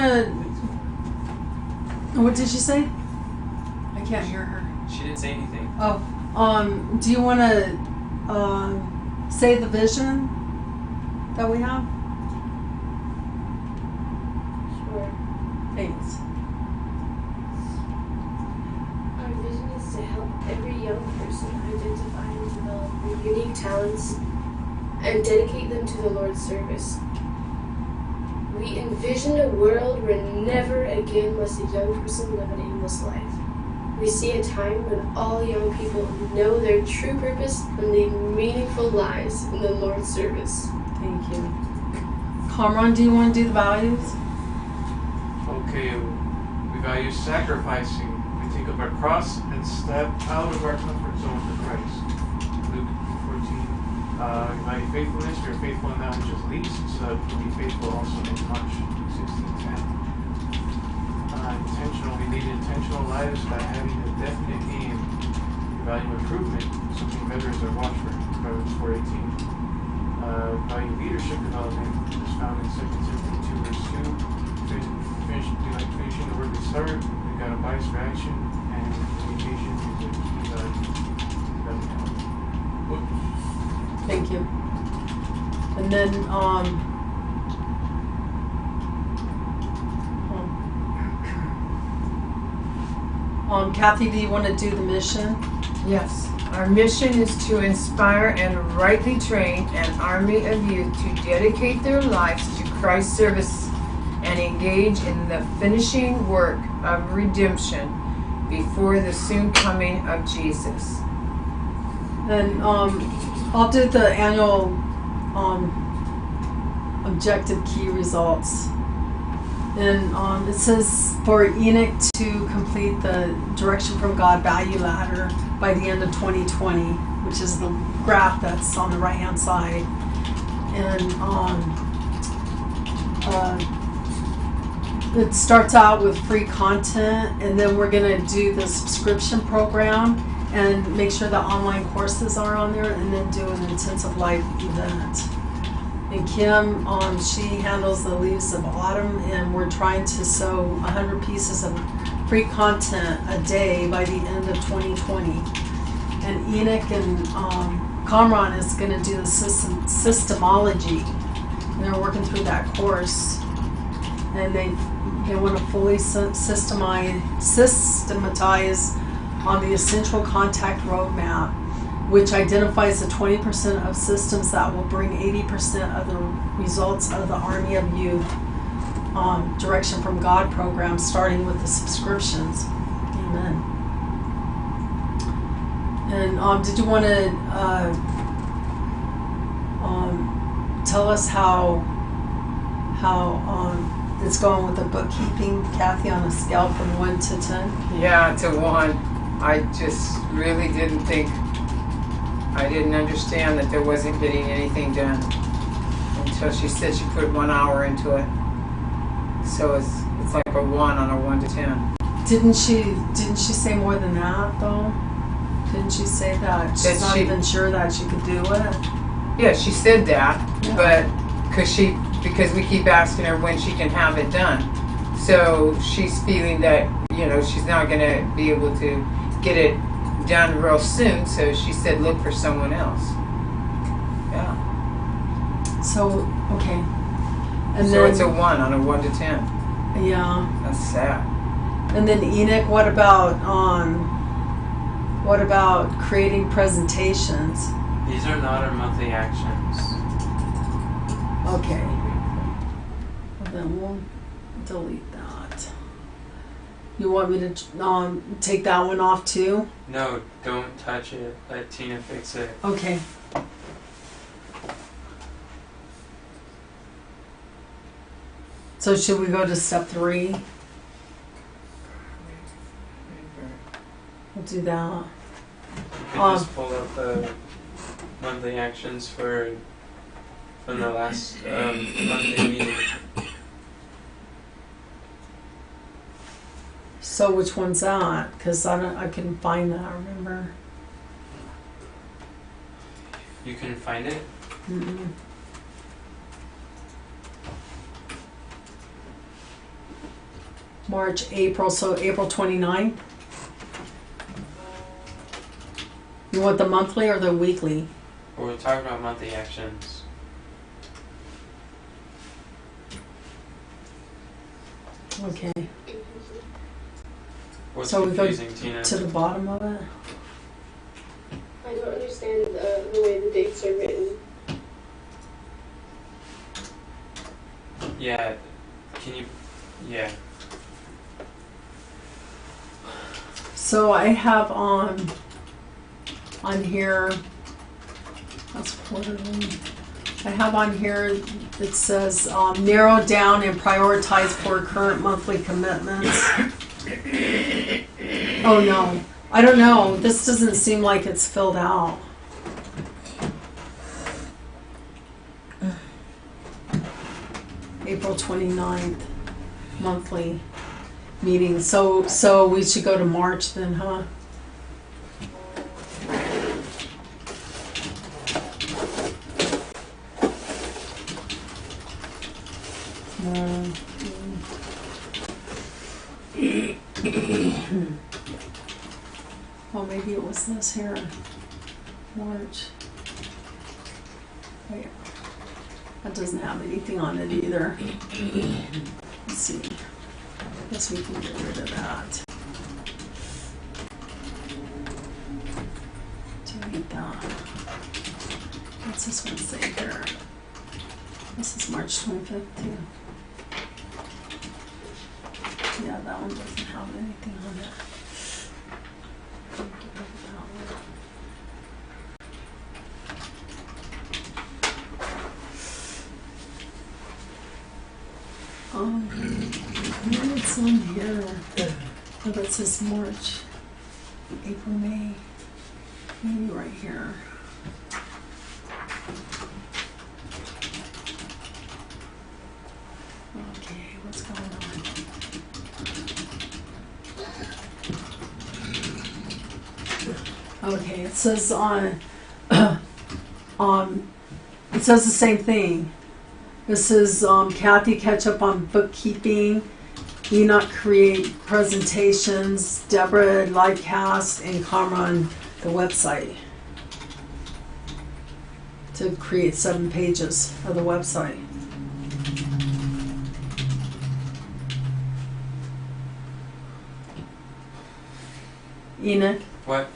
to? What did she say? I can't hear her. She didn't say anything. Oh, do you want to say the vision that we have? Sure. Thanks. Our vision is to help every young person identify and develop their unique talents and dedicate them to the Lord's service. We envision a world where never again must a young person live an aimless life. We see a time when all young people know their true purpose and lead meaningful lives in the Lord's service. Thank you. Kamran, do you want to do the values? Okay, we value sacrificing. We take up our cross and step out of our comfort zone for Christ. Luke 14. We value faithfulness. We are faithful in that which is least, so that we can be faithful also in much. 16:10. Intentional. We lead intentional lives by having a definite aim. We value improvement. Something better is our watchword. Proverbs 4:18. Value leadership development is found in 2 Timothy 2 verse 2. We like finishing the work we start. We got a bias for action, and communication is a key value. Thank you. And then, Kathy, do you want to do the mission? Yes. Our mission is to inspire and rightly train an army of youth to dedicate their lives to Christ's service and engage in the finishing work of redemption before the soon coming of Jesus. And I'll do the annual objective key results. And it says for Enoch to complete the Direction from God value ladder by the end of 2020, which is the graph that's on the right hand side. And it starts out with free content, and then we're going to do the subscription program and make sure the online courses are on there, and then do an intensive live event. And Kim, she handles the Leaves of Autumn, and we're trying to sew 100 pieces of free content a day by the end of 2020. And Enoch and Kamran is going to do the systemology, and they're working through that course. And they want to fully systematize on the Essential Contact Roadmap, which identifies the 20% of systems that will bring 80% of the results of the Army of Youth Direction from God program, starting with the subscriptions. Amen. And did you want to tell us how it's going with the bookkeeping, Kathy, on a scale from 1 to 10? Yeah, to 1. I just really didn't understand that there wasn't getting anything done until she said she put 1 hour into it. So it's like a 1 on a 1 to 10. Didn't she say more than that though? Didn't she say that she's not even sure that she could do it? Yeah, she said that, Yeah. but because we keep asking her when she can have it done. So she's feeling that, she's not going to be able to get it done real soon, so she said look for someone else. Yeah. So, okay. And so then, it's a 1 on a 1 to 10. Yeah. That's sad. And then Enoch, what about creating presentations? These are not our monthly actions. Okay. Well, then we'll delete that. You want me to take that one off too? No, don't touch it. Let Tina fix it. Okay. So should we go to step 3? We'll do that. You can just pull up the monthly actions from the last monthly meeting. So which one's that? Because I couldn't find that. Remember? You can find it. March, April, so April 29th. You want the monthly or the weekly? We're talking about monthly actions. Okay, What's So we go confusing, Tina? to the bottom of it. I don't understand the way the dates are written. Yeah. Can you? Yeah. So I have on here, that's quarterly. I have on here, it says narrow down and prioritize for current monthly commitments. Oh no, I don't know. This doesn't seem like it's filled out. April 29th, monthly meeting. So we should go to March then, huh? Oh, maybe it was this here. March. Wait. That doesn't have anything on it either. Let's see. Guess we can get rid of that. Delete that. What's this one say here? This is March 25th too. Yeah, that one doesn't have anything on it. Get rid of that one. It's on here. Oh, that says March, April, May. Maybe right here. Okay, what's going on? Okay, it says on, it says the same thing. This is Kathy catch up on bookkeeping, Enoch create presentations, Deborah live cast, and Karma on the website to create 7 pages of the website. Enoch, What?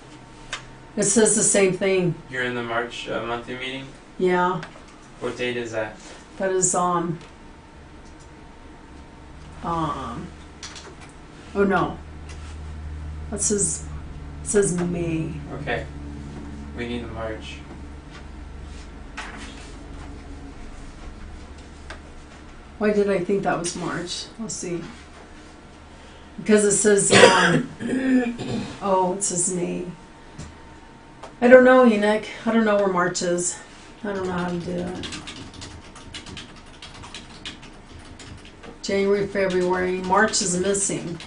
it says the same thing. You're in the March monthly meeting? Yeah, What date is that? that is oh no, that says, it says May. Okay. We need the March. Why did I think that was March? Let's see. Because it says oh, it says May. I don't know, Enoch. I don't know where March is. I don't know how to do it. January, February, March is missing.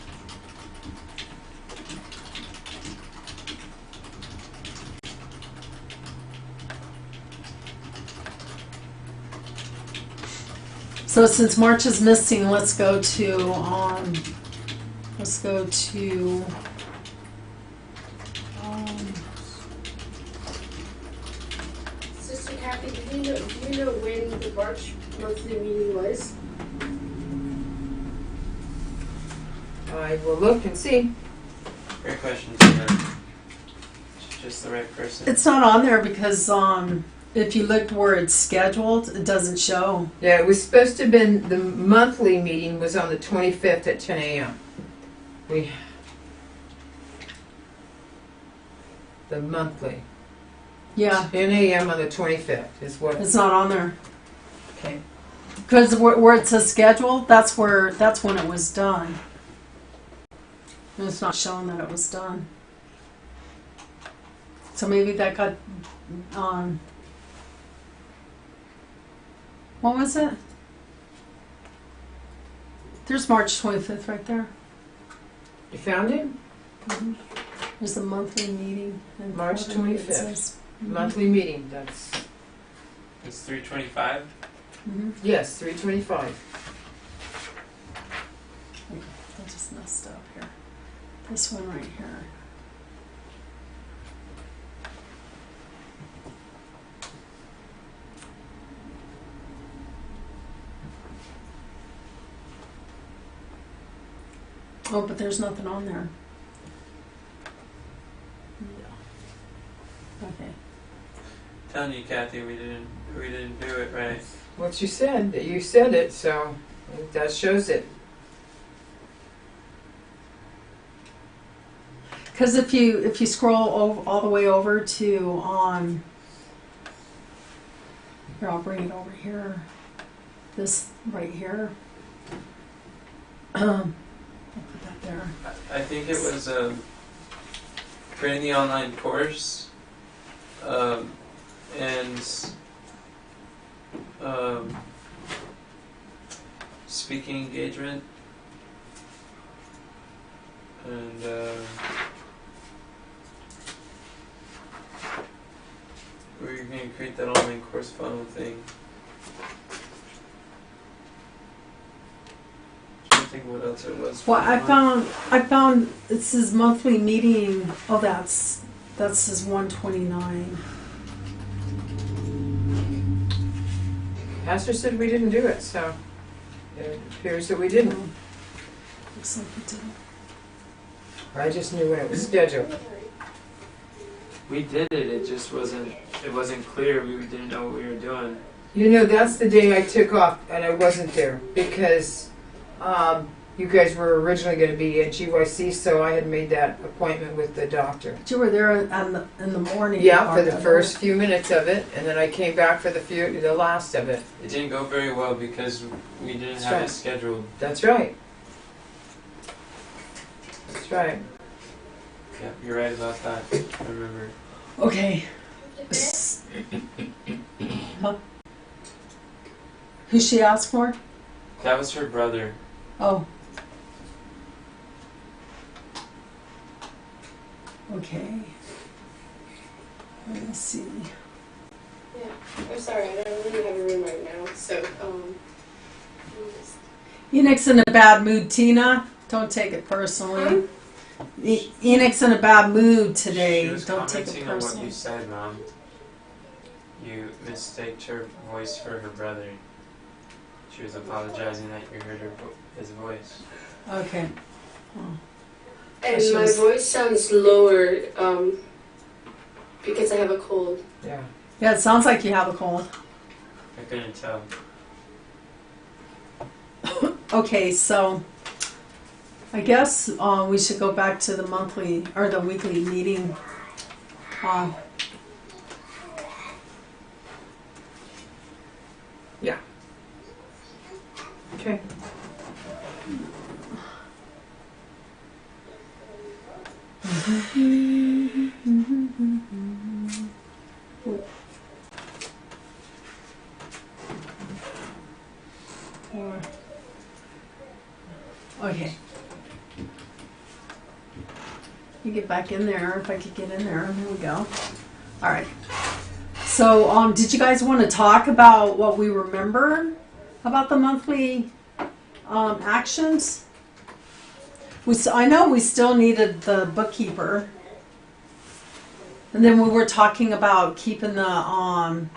So since March is missing, let's go to Sister Kathy, do you know when the March monthly meeting was? I will look and see. Great question, Tina. Just the right person. it's not on there because if you look where it's scheduled, it doesn't show. Yeah, it was supposed to have been, the monthly meeting was on the 25th at 10 a.m. The monthly. Yeah, 10 a.m. on the 25th is what. it's not on there. Okay. Because where it says scheduled, that's when it was done. And it's not showing that it was done. So maybe that got what was it? There's March 25th right there. You found it? There's a monthly meeting. And March quarterly, it 25th. says. Monthly meeting, that's, It's 3:25. Mhm. yes, 3:25. I just messed up here. This one right here. Oh, but there's nothing on there. Yeah. Okay. Telling you, Kathy, we didn't do it right. What you said, that you said it, so that shows it. Because if you scroll all the way over to here, I'll bring it over here. This right here. I'll put that there. I think it was creating the online course and speaking engagement and we're going to create that online course funnel thing. I think what else it was. Well, I found it says monthly meeting. Oh, that says 129. Pastor said we didn't do it, so it appears that we didn't. Looks like we didn't. I just knew when it was scheduled. We did it. It just wasn't clear. We didn't know what we were doing. You know, that's the day I took off and I wasn't there because you guys were originally going to be at GYC, so I had made that appointment with the doctor. But you were there in the morning. Yeah, for part the of first it. few minutes of it, and then I came back for the last of it. It didn't go very well because we didn't That's have right. it scheduled. That's right. That's right. Yeah, you're right about that. I remember. Okay. Huh? Who she asked for? That was her brother. Oh. Okay. Let me see. Yeah, I'm sorry, I don't really have a room right now, so, Enoch's in a bad mood, Tina. Don't take it personally. Enoch's in a bad mood today. She was Don't take it commenting on what personally. you said, Mom. You mistaked her voice for her brother. She was apologizing that you heard his voice. Okay. Oh. and my voice sounds lower, because I have a cold. Yeah. Yeah, it sounds like you have a cold. I couldn't tell. Okay, so I guess we should go back to the monthly or the weekly meeting. Yeah. Okay. Okay. You get back in there, if I could get in there. There we go. All right. So, did you guys want to talk about what we remember about the monthly actions? I know we still needed the bookkeeper. And then we were talking about keeping the,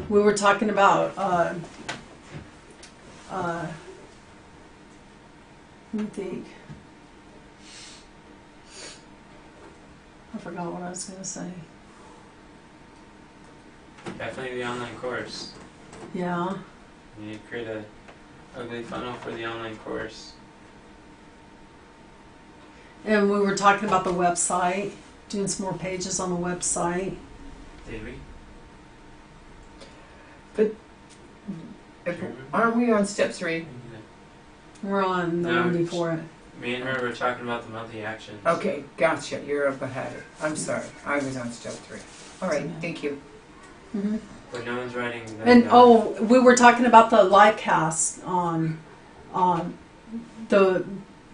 we were talking about, let me think. I forgot what I was going to say. Definitely the online course. Yeah. You need to create a ugly funnel for the online course. And we were talking about the website, doing some more pages on the website. Did we? Aren't we on step 3? We're on the No, one before it. Me and her were talking about the monthly actions. Okay, gotcha. You're up ahead. I'm sorry. I was on step 3. All right, thank you. Mm-hmm. But no one's writing that And down. we were talking about the live cast on the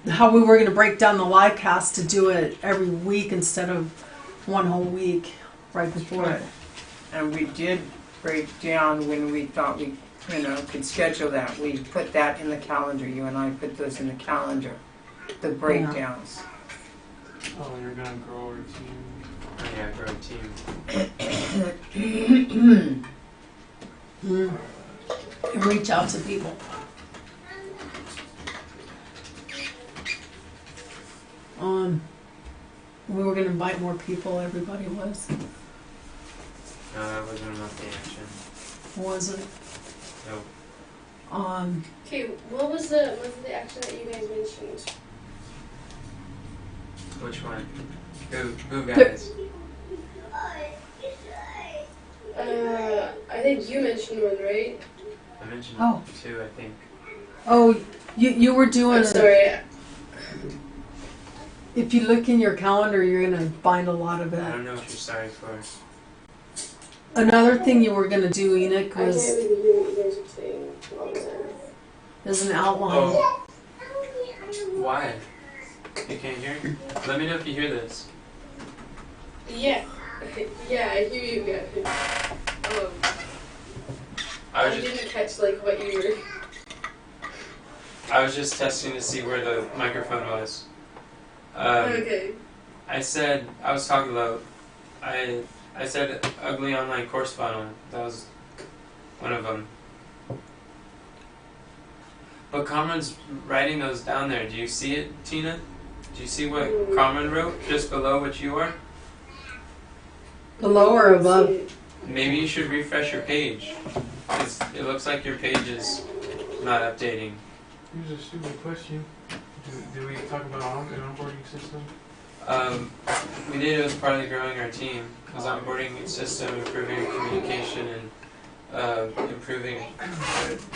how we were going to break down the live cast to do it every week instead of one whole week right before it. And we did break down when we thought we could schedule that. We put that in the calendar. You and I put those in the calendar. The breakdowns. Oh, you're gonna grow our team. Oh, yeah, grow a team. And reach out to people. We were gonna invite more people, everybody was. No, that wasn't a monthly action. Wasn't. Nope. Okay, what was the action that you guys mentioned? Which one? Who guys? I think you mentioned one, right? I mentioned Oh. 2, I think. Oh, you were doing I'm sorry. If you look in your calendar, you're gonna find a lot of I it. don't know what you're sorry for. Another thing you were gonna do, Enoch, I can't was really hear what you guys are saying all the time. there's an outline. Oh. Why? You can't hear? Let me know if you hear this. Yeah. Yeah, I hear you guys. I was I just, didn't catch what you were. I was just testing to see where the microphone was. Okay. I was talking about, I said ugly online course funnel. That was one of them. But Cameron's writing those down there. Do you see it, Tina? Do you see what Cameron wrote just below what you are? Below or above? Maybe you should refresh your page. 'Cause it looks like your page is not updating. Here's a stupid question. Do we talk about an onboarding system? We did it as part of the growing our team. It was onboarding system, improving communication, and improving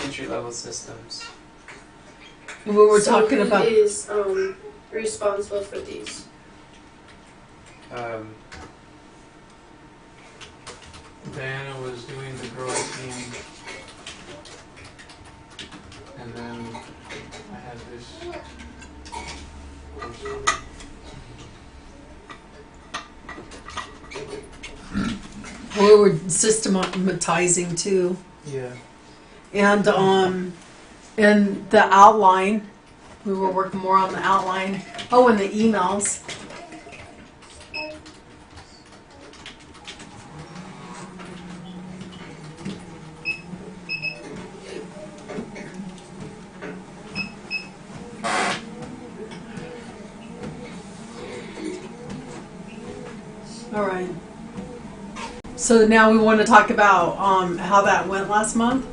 entry-level systems. We were So talking who about. is responsible for these? Diana was doing the girl team, and then I had this. We were systematizing too, Yeah. and the outline. We were working more on the outline. Oh, and the emails. All right. So now we want to talk about how that went last month.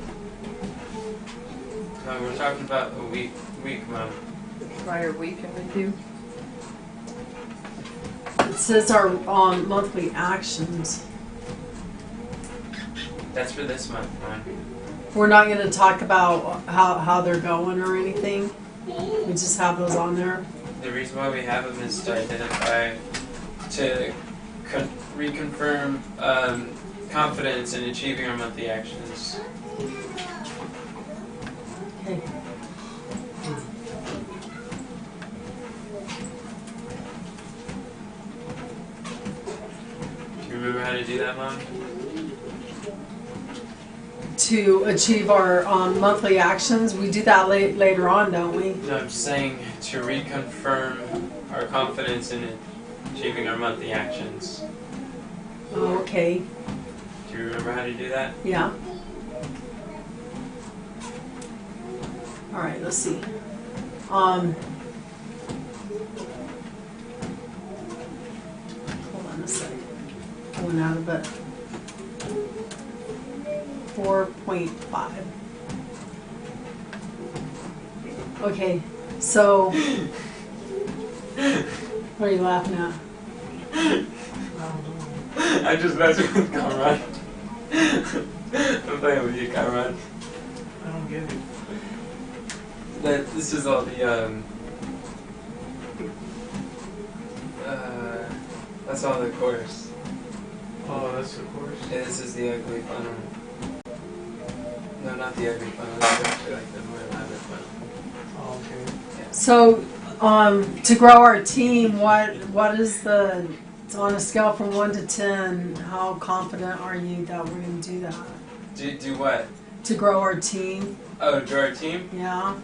No, we're talking about a week month. Prior week in review. It says our monthly actions. That's for this month, man. We're not going to talk about how they're going or anything. We just have those on there. The reason why we have them is to identify, to reconfirm confidence in achieving our monthly actions. Okay. Do you remember how to do that, Mom? To achieve our monthly actions, we do that later on, don't we? No, I'm saying to reconfirm our confidence in achieving our monthly actions. Oh, okay. Do you remember how to do that? Yeah. All right. Let's see. Hold on a second. Going out of it. 4.5. Okay. So, what are you laughing at? I just messed with Conrad. I'm playing with you, Conrad. I don't get it. This is all the that's all the course. Oh, that's the course. Yeah, this is the ugly funnel. No, not the ugly funnel. This is actually like the more elaborate funnel. Oh, okay. So, to grow our team, what is the, on a scale from 1 to 10, how confident are you that we're going to do that? Do what? To grow our team. Oh, to our team? Yeah.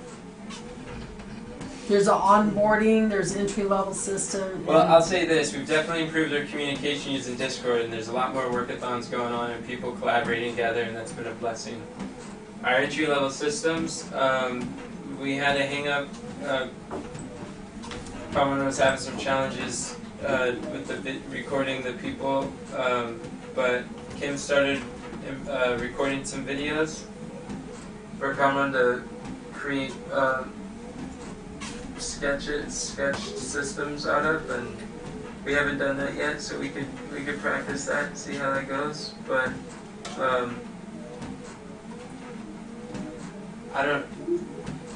There's an onboarding, there's entry-level system. Well, I'll say this, we've definitely improved our communication using Discord, and there's a lot more workathons going on and people collaborating together, and that's been a blessing. Our entry-level systems, we had a hang-up. Common was having some challenges with the recording the people, but Kim started recording some videos for Common to create sketch systems out of, and we haven't done that yet, so we could practice that and see how that goes. But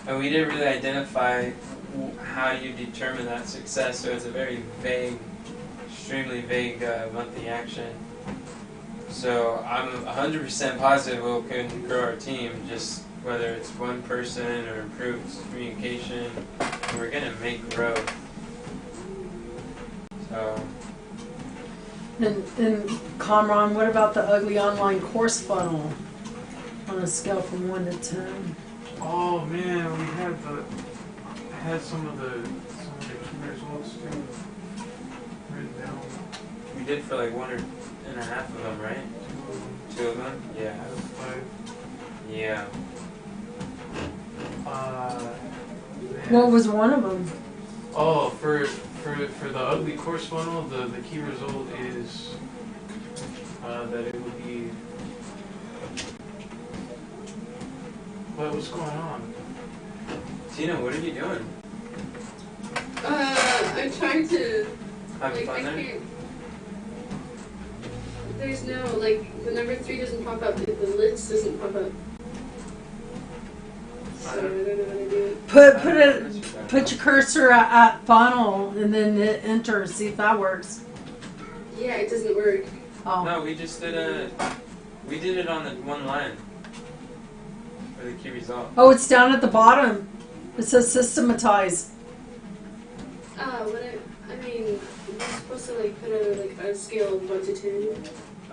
and we didn't really identify how you determine that success, so it's a very vague, extremely vague monthly action. So I'm 100% positive we can grow our team, just whether it's one person or improved communication, we're gonna make growth. So. And Kamran, what about the ugly online course funnel on a scale from 1 to 10? Oh man, we had some of the key results too written down. We did for like 1.5 of them, right? 2 of them? Yeah. Out of 5. Yeah. Man. What was one of them? Oh, for the ugly course funnel, the key result is that it would be. What's going on? Tina, what are you doing? I'm trying to, Having like, fun I there? can't, there's no, like, the number 3 doesn't pop up, the list doesn't pop up. So I don't know how to do it. Put your cursor at funnel and then hit enter, see if that works. Yeah, it doesn't work. Oh. No, we just did it on the one line for the key result. Oh, it's down at the bottom. It says systematize. I mean, we're supposed to, like, put a scale of 1 to 10.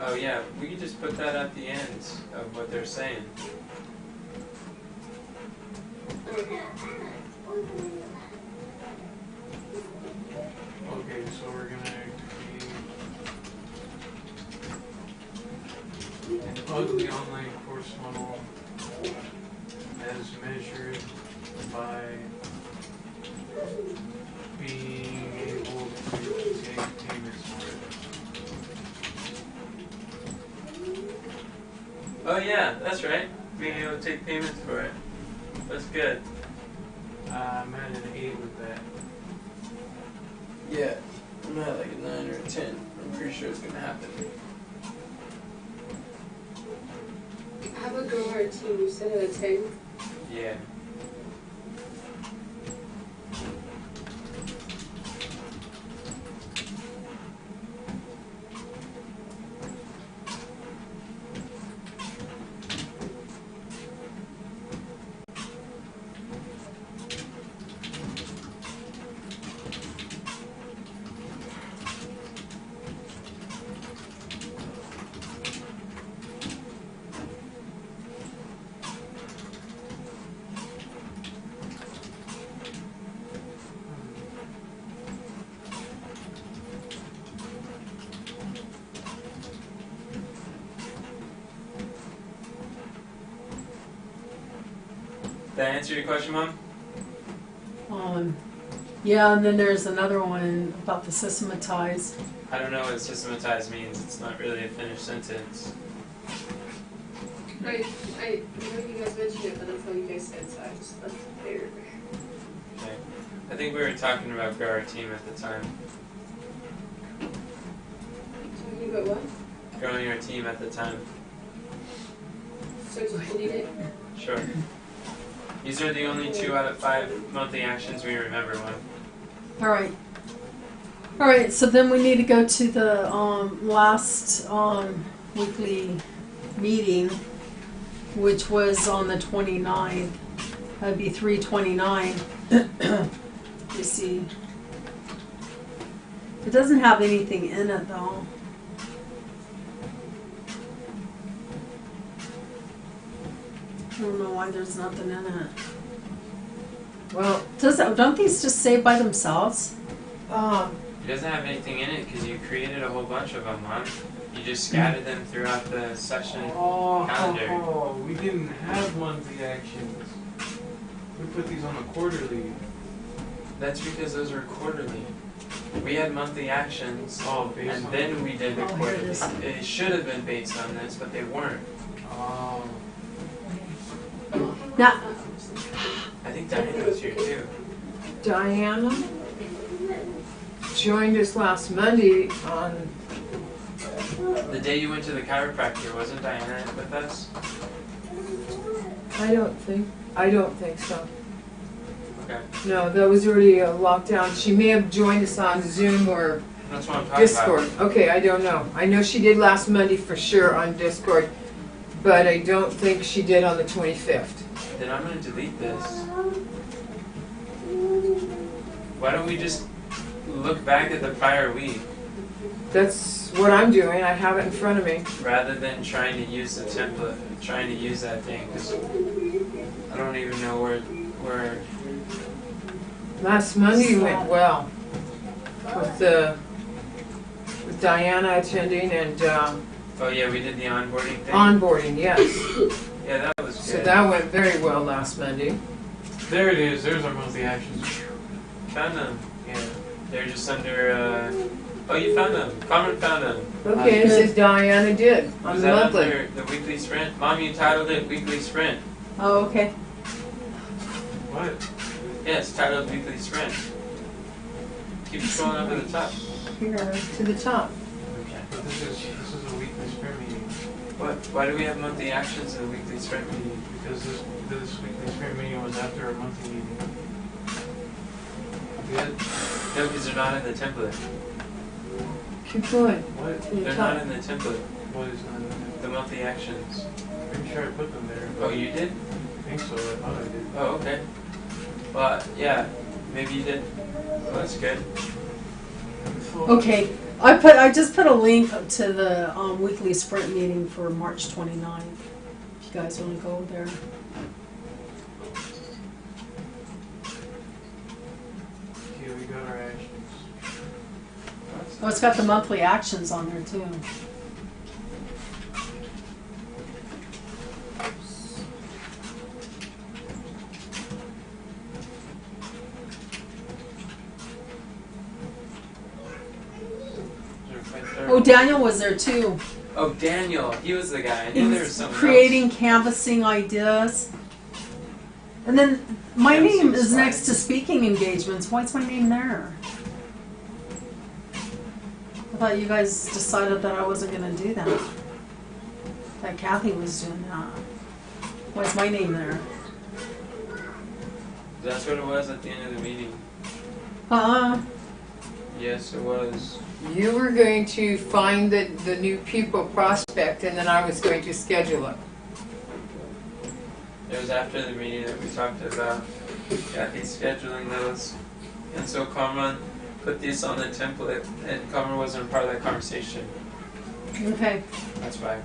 Oh yeah, we could just put that at the end of what they're saying. Okay. Okay, so we're gonna create an ugly online course funnel as measured by being able to take payments for it. Oh yeah, that's right. Being able to take payments for it. That's good. I'm at an 8 with that. Yeah, I'm at like a 9 or a 10. I'm pretty sure it's gonna happen. How about grow our team? You said at a 10? Yeah. Did that answer your question, Mom? Yeah, and then there's another one about the systematize. I don't know what systematized means. It's not really a finished sentence. I know you guys mentioned it, but that's all you guys said, so I just left it there. Okay. I think we were talking about grow our team at the time. Talking about what? Growing our team at the time. So just delete it? Sure. These are the only 2 out of 5 monthly actions we remember one. Alright. Alright, so then we need to go to the last weekly meeting, which was on the 29th. That'd be 3/29. You see. It doesn't have anything in it though. I don't know why there's nothing in it. Well, Don't these just save by themselves? It doesn't have anything in it because you created a whole bunch of them, Mom. You just scattered them throughout the session calendar. Oh, we didn't have monthly actions. We put these on the quarterly. That's because those are quarterly. We had monthly actions, Oh, based and on then we did the Oh, here it quarterly. is. It should have been based on this, but they weren't. Oh. Now, I think Diana was here too. Diana joined us last Monday on, The day you went to the chiropractor, wasn't Diana with us? I don't think so. Okay. No, that was already a lockdown. She may have joined us on Zoom or That's what I'm talking Discord. about. Okay, I don't know. I know she did last Monday for sure on Discord, but I don't think she did on the 25th. Then I'm gonna delete this. Why don't we just look back at the prior week That's what I'm doing. I have it in front of me. rather than trying to use the template, trying to use that thing? Because I don't even know where. Last Monday went well with Diana attending and Oh yeah, we did the onboarding thing. onboarding. Yes, Yeah, that was good. so that went very well last Monday. There it is. There's our monthly actions. Found them. Yeah. They're just under. Oh, you found them. Carmen found them. Okay, it says Diana did on Was the that monthly. under the weekly sprint? Mom, you titled it Weekly Sprint. oh, okay. What? Yes, titled Weekly Sprint. Keep scrolling up to the top. Here to the top. Okay. But this is a weekly sprint meeting What? Why do we have monthly actions in the weekly sprint meeting? because this weekly sprint meeting was after a monthly meeting. Good. No, because they're not in the template. Keep going What? to the They're not top. in the template. What is not? The monthly actions. Pretty sure I put them there. Oh, you did? I think so. I thought I did. Oh, okay. Well, yeah. Maybe you did. Well, that's good. Okay, I just put a link to the weekly sprint meeting for March 29th. If you guys want to go there. Okay, we got our actions. Oh, it's got the monthly actions on there too. Oh, Daniel was there too. Oh, Daniel. He was the guy. I knew there was He's someone creating canvassing ideas. And then my Canvassing name is next to slides. speaking engagements. Why's my name there? I thought you guys decided that I wasn't going to do that. That Kathy was doing that. Why's my name there? That's what it was at the end of the meeting. Yes, it was. You were going to find the new pupil prospect, and then I was going to schedule it. It was after the meeting that we talked about Kathy scheduling those. And so Carmen put this on the template, and Carmen wasn't part of that conversation. Okay. That's why.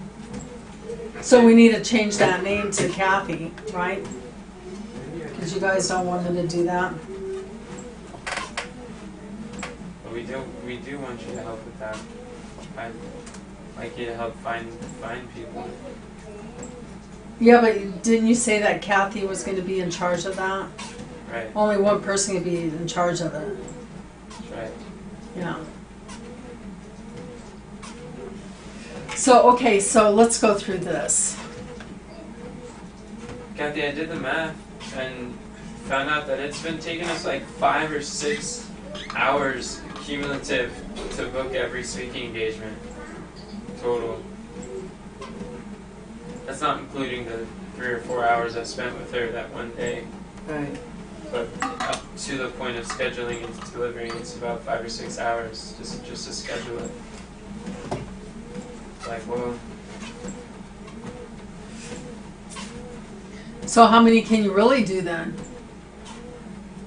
So we need to change that name to Kathy, right? Maybe I Because you guys don't want me to do that. But we do want you to help with that. I'd like you to help find people. Yeah, but didn't you say that Kathy was going to be in charge of that? Right, Only one person can be in charge of it. that's right. Yeah. So, okay, so let's go through this. Kathy, I did the math and found out that it's been taking us like 5 or 6 hours cumulative to book every speaking engagement total. That's not including the 3 or 4 hours I spent with her that one day. Right. But up to the point of scheduling and delivering, it's about 5 or 6 hours just to schedule it. Like, whoa. So how many can you really do then?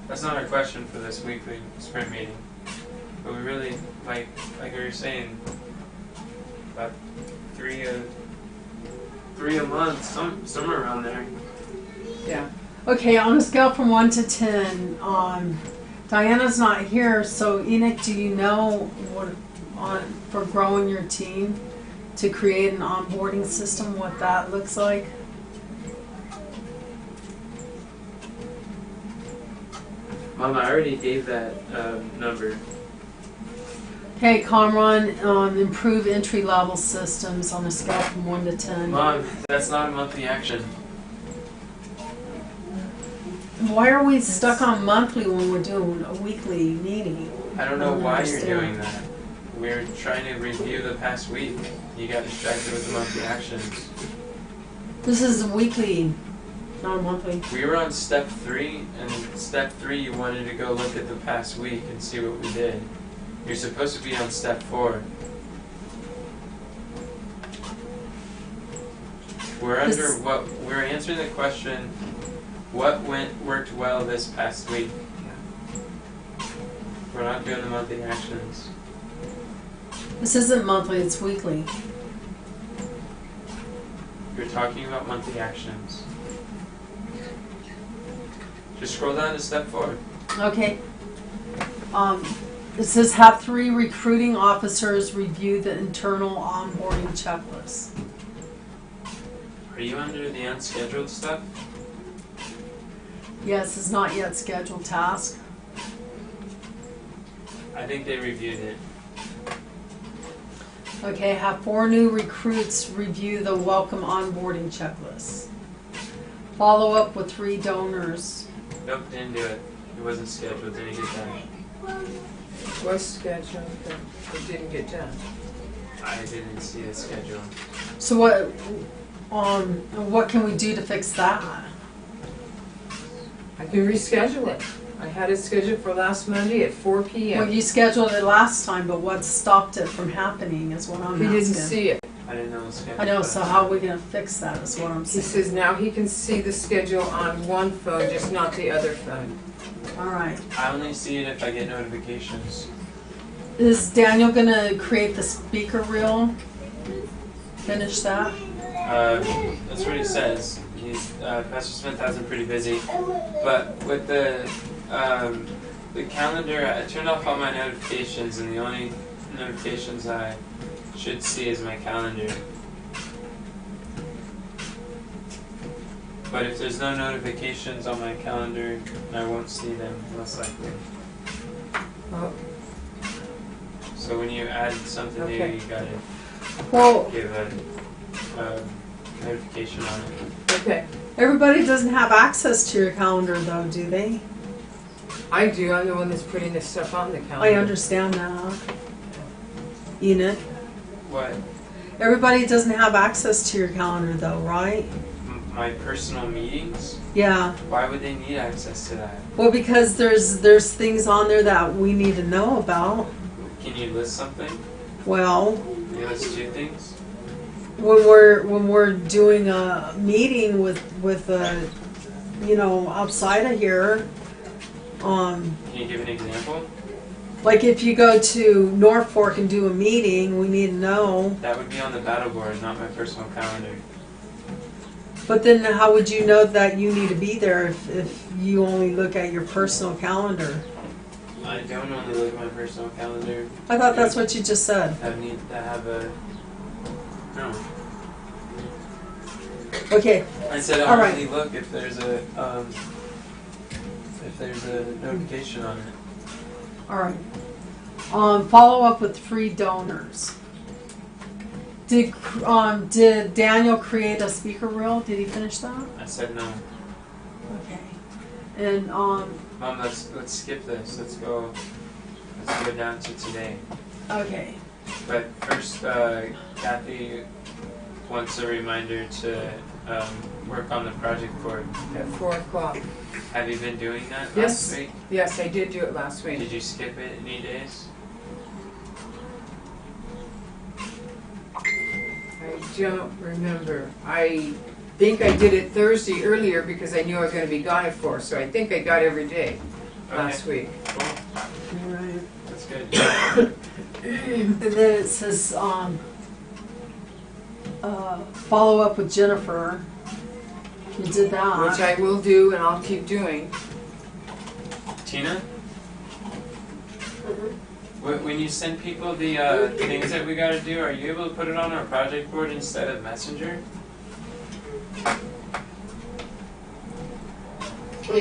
That's not a question for this weekly sprint meeting. But we really, like we were saying, about three a month, somewhere around there. Yeah. Okay, on a scale from 1 to 10, Diana's not here, so Enoch, do you know what for growing your team to create an onboarding system, what that looks like? Mom, I already gave that number. Okay, Kamran, improve entry level systems on a scale from 1 to 10. Mom, that's not a monthly action. Why are we stuck on monthly when we're doing a weekly meeting? I don't know I don't why understand. you're doing that. We're trying to review the past week. You got distracted with the monthly actions. This is a weekly, not a monthly. We were on step 3, and step 3 you wanted to go look at the past week and see what we did. You're supposed to be on step 4. We're answering the question, what worked well this past week? We're not doing the monthly actions. This isn't monthly, it's weekly. You're talking about monthly actions. Just scroll down to step 4. Okay. It says have 3 recruiting officers review the internal onboarding checklist. Are you under the unscheduled stuff? Yes, it's not yet scheduled task. I think they reviewed it. Okay, have 4 new recruits review the welcome onboarding checklist. Follow up with 3 donors. Nope, didn't do it. It wasn't scheduled, didn't get done. Was scheduled, but it didn't get done. I didn't see the schedule. So what can we do to fix that? I can reschedule it. I had it scheduled for last Monday at 4 Well, p.m. you scheduled it last time, but what stopped it from happening is what I'm He asking. didn't see it. I didn't know the schedule. I know, so how are we gonna fix that is what I'm He saying. says now he can see the schedule on one phone, just not the other phone. All right. I only see it if I get notifications. Is Daniel gonna create the speaker reel? Finish that? That's what he says. Pastor Smith has been pretty busy. But with the calendar, I turned off all my notifications, and the only notifications I should see is my calendar. But if there's no notifications on my calendar, I won't see them, most likely. Oh, So when you add something new, Okay. you gotta Well, give a notification on it. okay. everybody doesn't have access to your calendar though, do they? I do. I'm the one that's putting this stuff on the calendar. I understand that. Enoch, What? everybody doesn't have access to your calendar though, right? My personal meetings? Yeah. Why would they need access to that? Well, because there's things on there that we need to know about. Can you list something? Well, Can you list 2 things? when we're doing a meeting with outside of here, Can you give an example? like if you go to Norfolk and do a meeting, we need to know. That would be on the battle board, not my personal calendar. But then how would you know that you need to be there if you only look at your personal calendar? I don't only look at my personal calendar. I thought that's what you just said. I need to have a... No. Okay, I said All I right. only look if there's a notification on it. all right. Follow up with 3 donors. Did Daniel create a speaker reel? Did he finish that? I said no. Okay. And Mom, let's skip this. Let's go down to today. okay. But first, Kathy wants a reminder to work on the project board. At 4 o'clock. Have you been doing that Yes. last week? Yes, I did do it last week. Did you skip it any days? I don't remember. I think I did it Thursday earlier because I knew I was going to be gone at 4, so I think I got every day last week. Cool. All right. That's good. And then it says follow up with Jennifer. You did that. which I will do and I'll keep doing. Tina, Mhm. when you send people the things that we gotta do, are you able to put it on our project board instead of Messenger? I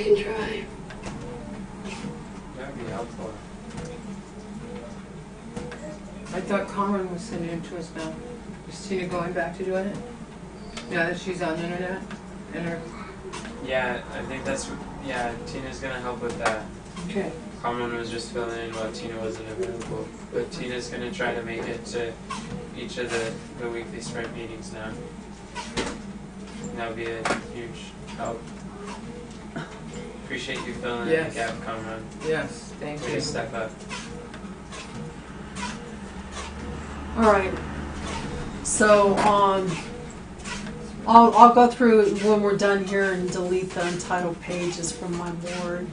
can try. That would be helpful. I thought Cameron was sending it to us now. Is Tina going back to doing it? Now that she's on the internet? And her, Yeah, I think that's what, yeah, Tina's gonna help with that. okay. Carmen was just filling in while Tina wasn't available. But Tina's gonna try to make it to each of the weekly sprint meetings now. And that'll be a huge help. Appreciate you filling in Yes. the gap, Carmen. Yes, thank Way you. to step up. All right. So, I'll go through when we're done here and delete the untitled pages from my board.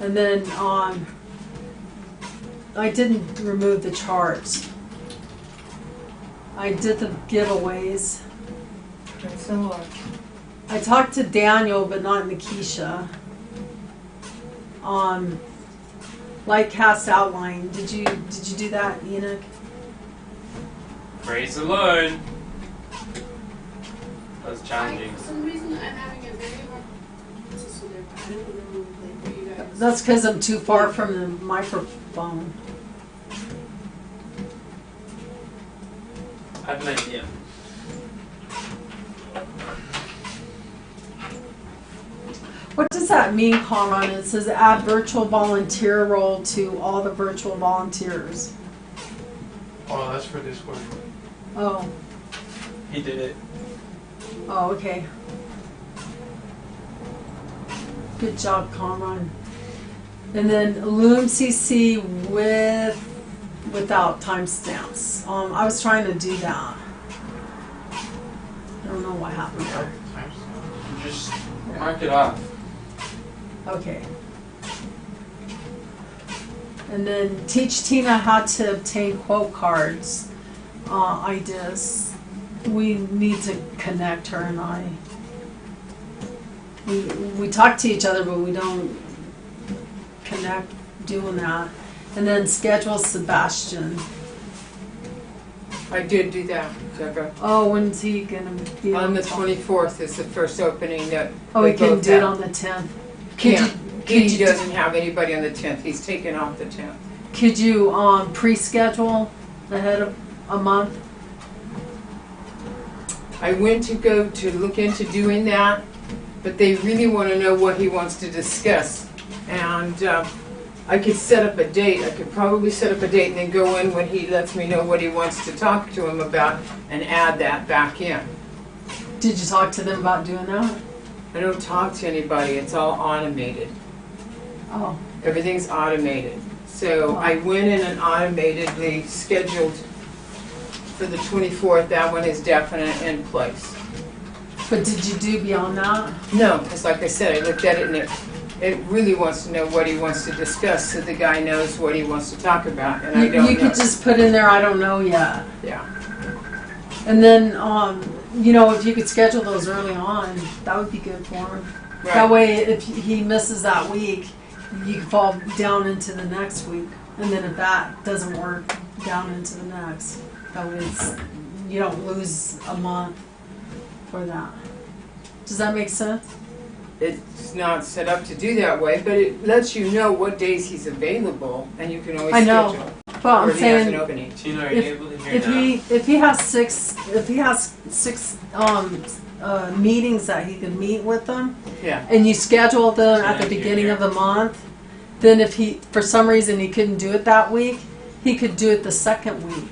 And then, I didn't remove the charts. I did the giveaways. Thanks so much. I talked to Daniel, but not Nikisha. Lightcast outline. Did you do that, Enoch? Praise the Lord! That was challenging. For some reason, I'm having a very hard to see there, but I don't know like what you guys. That's because I'm too far from the microphone. I have an idea. What does that mean, Conrad? It says add virtual volunteer role to all the virtual volunteers. Oh, that's for Discord. Oh, He did it. oh, okay. Good job, Conrad. And then Loom CC without timestamps. I was trying to do that. I don't know what happened there. Just mark it off. Okay. And then teach Tina how to obtain quote cards. Ideas. We need to connect her and I. We talk to each other, but we don't connect doing that. And then schedule Sebastian. I did do that, Deborah. Oh, when's he gonna be On the top? 24th is the first opening that Oh, we he can both do it have. on the 10th. Can't. could He you- doesn't have anybody on the 10th. He's taken off the 10th. Could you pre-schedule ahead of a month? I went to go to look into doing that, but they really want to know what he wants to discuss. And I could set up a date. I could probably set up a date and then go in when he lets me know what he wants to talk to him about and add that back in. Did you talk to them about doing that? I don't talk to anybody. It's all automated. Oh, Everything's automated. So I went in and automatedly scheduled for the 24th. That one is definite in place. but did you do beyond that? No, because like I said, I looked at it and it really wants to know what he wants to discuss so the guy knows what he wants to talk about. And I don't You know. could just put in there, I don't know yet. Yeah. And then, you know, if you could schedule those early on, that would be good for him. That Right. way, if he misses that week, you can fall down into the next week. And then if that doesn't work, down into the next. That way you don't lose a month for that. Does that make sense? It's not set up to do that way, but it lets you know what days he's available and you can always I know. schedule. But Or I'm if he has an saying, opening. Tina, are you able to hear if now? he has six meetings that he could meet with them, Yeah. and you schedule them Yeah, at the you're beginning here. of the month, then if he, for some reason he couldn't do it that week, he could do it the second week.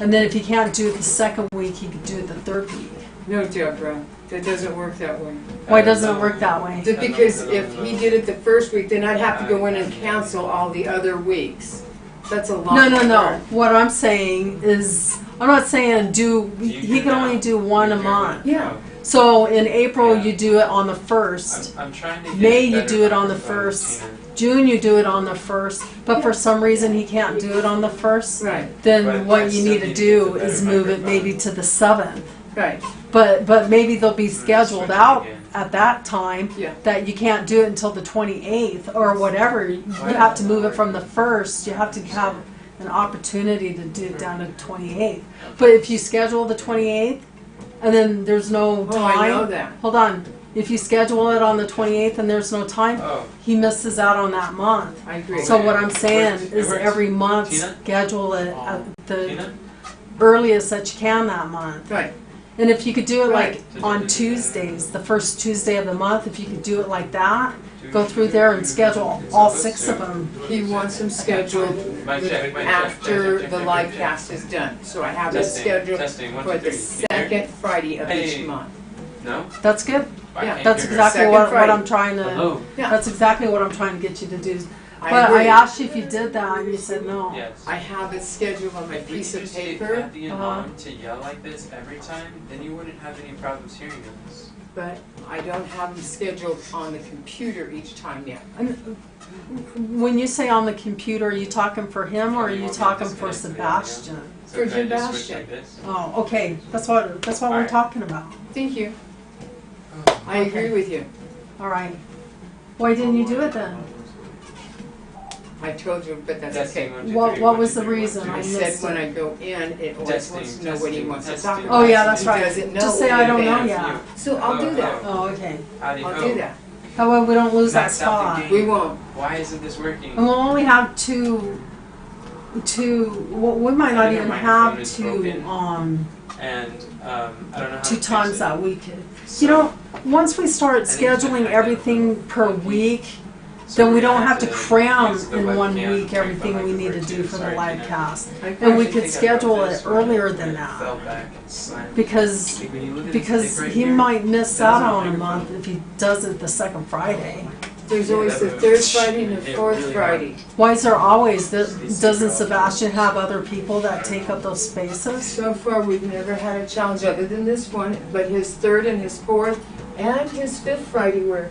And then if he can't do it the second week, he could do it the third week. No, Deborah, that doesn't work that way. Why doesn't it work that way? Because if he did it the first week, then I'd have to go in and cancel all the other weeks. That's a lot. No. What I'm saying is, I'm not saying he can only do one a month. Yeah. So in April, Yeah. you do it on the 1st. I'm trying to get May, a you better do it on the microphone, 1st. Tina. June, you do it on the 1st. But for some reason, he can't do it on the 1st. Right, Then But I what you still need to need to do get a is better move it microphone. maybe to the 7th. right. But maybe they'll be scheduled Switch it out again. at that time, Yeah. that you can't do it until the 28th or whatever. You have to move it from the 1st. You have to have an opportunity to do it down to the 28th. But if you schedule the 28th and then there's no Oh, I know time, that. hold on. If you schedule it on the 28th and there's no time, Oh, he misses out on that month. I agree. So what I'm saying It is works. every month Tina? schedule it at the Tina? earliest that you can that month. Right. And if you could do it Right. like on Tuesdays, the first Tuesday of the month, if you could do it like that, go through there and schedule all 6 of them. He wants them scheduled Mic check, mic check, after mic check, the mic live check. cast is done. So I have it Testing, scheduled testing, 1, for 2, the 3. Can you hear? second Friday of Hey. each month. No? That's good. I Yeah, can't That's hear her. exactly Second what Friday. I'm trying to. Hello? Yeah. That's exactly what I'm trying to get you to do. I But I agree. asked you if you did that, and you said no. Yes. I have it scheduled on my If we piece could of just get paper, Kathy and Mom to yell like this every time, then you wouldn't have any problems hearing us. but I don't have them scheduled on the computer each time yet. And when you say on the computer, are you talking for him or are you talking for Sebastian? So For can I just switch Sebastian. like this? Oh, okay. That's what we're Alright. talking about. Thank you. I Okay. agree with you. All right. Why didn't you do it then? I told you, but that's Testing, okay. 1, 2, What 3, what 1, was 2, the 3, 1, reason? 2. I I said missed when it. I go in, it always Testing, wants to know what he testing, wants to testing. talk about. Oh yeah, that's He right. doesn't know Just say in I don't know advance. yet. So I'll do that. Oh, okay. Howdy I'll ho. do that. That way we don't lose that Max out the spot. game. We won't. Why isn't this working? And we'll only have well, we might not I think even our have microphone is two broken. And I don't know how 2 to times fix it. that week. So, You know, once we start I think it's scheduling been everything per identical. week, so then we we're gonna don't have to use cram the in one webcam week to everything make we the need to mic do work for too. the Sorry, live Tina. cast. I And we I could think I schedule broke it this when earlier than it that. fell back and slammed. Because Like, when you look at this because tape right he here, might miss that's out a on a microphone. month if he does it the second Friday. There's Yeah, always that the would- third Friday and the it fourth really Friday. Why is there always? These Doesn't two Sebastian have other people that take up those spaces? So far, we've never had a challenge other than this one, but his third and his fourth and his fifth Friday were,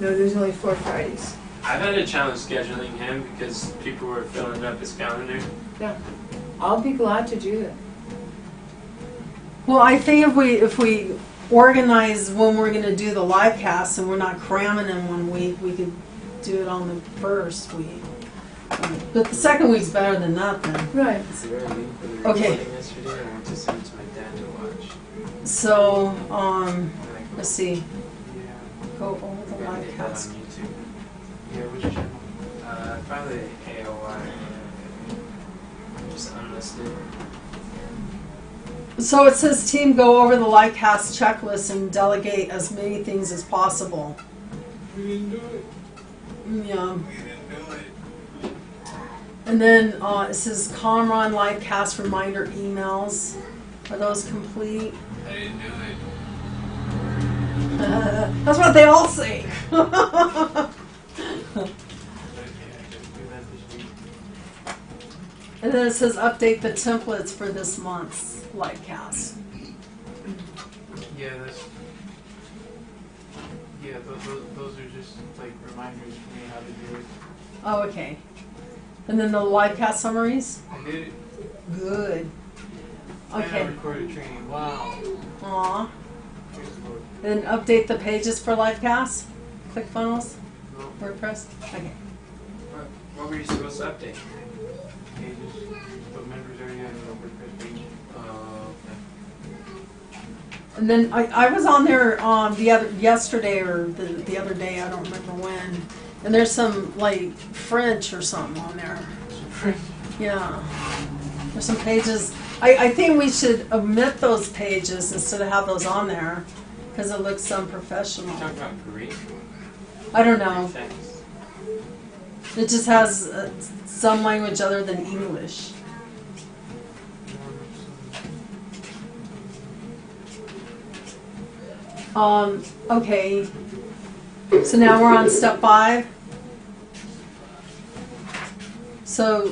no, there's only 4 Fridays. I've had a challenge scheduling him because people were filling up his calendar. I'll be glad to do that. Well, I think if we organize when we're going to do the live cast and we're not cramming in one week, we could do it on the first week. But the second week's better than nothing. Right. It's the very link for the Okay. recording yesterday. I want to send it to my dad to watch. So, And I go, let's see. Yeah. Go over I'm the gonna live get that on cast. YouTube. Yeah, which channel? Probably AOI. Just unlisted. So it says, team, go over the live cast checklist and delegate as many things as possible. We didn't do it. Yeah. We didn't do it. And then it says Comron live cast reminder emails. Are those complete? I didn't do it. That's what they all say. But yeah, I just do that this week. And then it says update the templates for this month's live cast. Yeah, that's. Yeah, those are just like reminders for me how to do it. Oh, okay. And then the live cast summaries? I did it. Good. And I Okay. recorded training. Wow. Aw. Praise the Lord. And update the pages for live cast? ClickFunnels? No WordPress? Okay. What were you supposed to update? pages. But members already have a WordPress page. Oh, And then I was on there yesterday or the other day, I don't remember when. And there's some like French or something on there. Yeah. There's some pages. I think we should omit those pages instead of have those on there because it looks unprofessional. you talking about Greek? I don't know. Thanks. It just has some language other than English. Okay. So now we're on step 5. So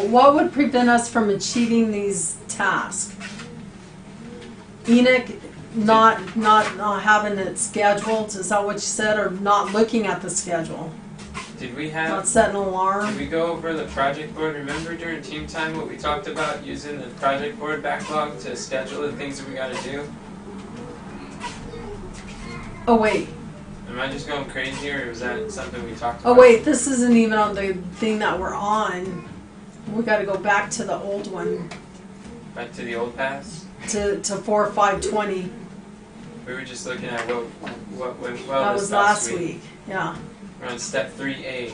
what would prevent us from achieving these tasks? Enoch not having it scheduled, is that what you said, or not looking at the schedule? Did we Not have? setting an Did alarm? we go over the project board? Remember during team time what we talked about using the project board backlog to schedule the things that we got to do? Oh wait, Am I just going crazy, or was that something we talked oh about? wait, this isn't even on the thing that we're on. We gotta go back to the old one, Back to the old pass? to 4/5/20. We were just looking at what went well That this was last week, yeah. We're on step 3A.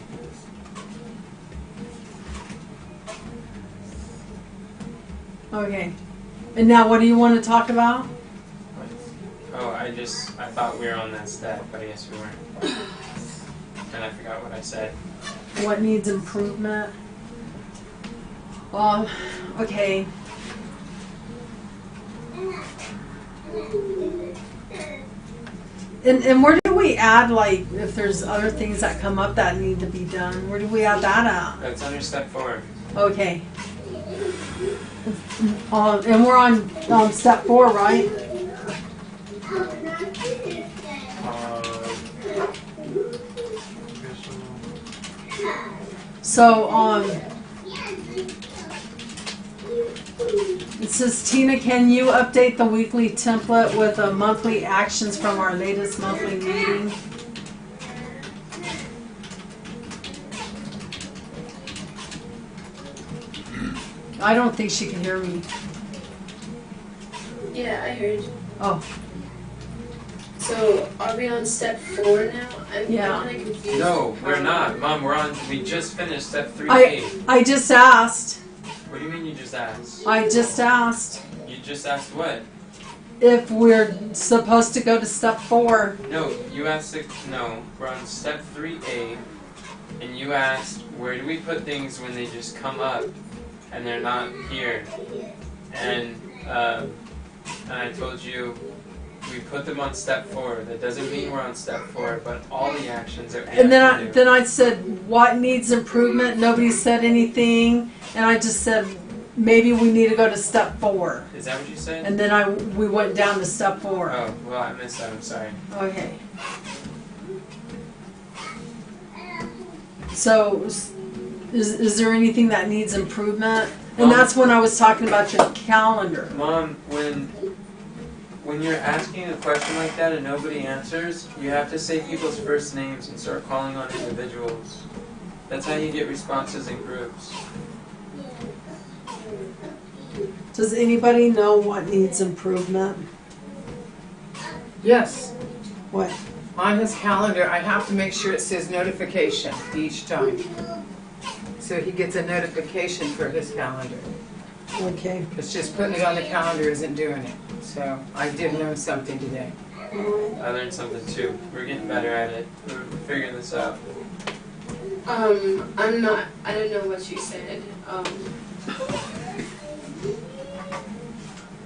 Okay. And now what do you want to talk about? Oh, I thought we were on that step, but I guess we weren't. And I forgot what I said. What needs improvement? Okay. And where do we add, like, if there's other things that come up that need to be done, where do we add that at? That's under step 4. Okay. And we're on step 4, right? So, it says, Tina, can you update the weekly template with the monthly actions from our latest monthly meeting? I don't think she can hear me. Yeah, I heard. Oh, So, are we on step 4 now? I'm Yeah. kind of confused. No, we're not. Mom, we just finished step 3A. I just asked. What do you mean you just asked? I just asked You just asked what? if we're supposed to go to step 4. No, you asked no, we're on step 3A, and you asked where do we put things when they just come up and they're not here, and I told you we put them on step 4. That doesn't mean we're on step 4, but all the actions that we And have to do. then I said, what needs improvement? Nobody said anything, and I just said maybe we need to go to step 4. Is that what you said? And then we went down to step 4. Oh, well, I missed that. I'm sorry. Okay. So, is there anything that needs improvement? And that's when I was talking about your calendar. Mom, when you're asking a question like that and nobody answers, you have to say people's first names and start calling on individuals. That's how you get responses in groups. Does anybody know what needs improvement? Yes. What? On his calendar, I have to make sure it says notification each time. So he gets a notification for his calendar. Okay. It's just putting it on the calendar isn't doing it. So I did learn something today. I learned something too. We're getting better at it. We're figuring this out. I don't know what you said.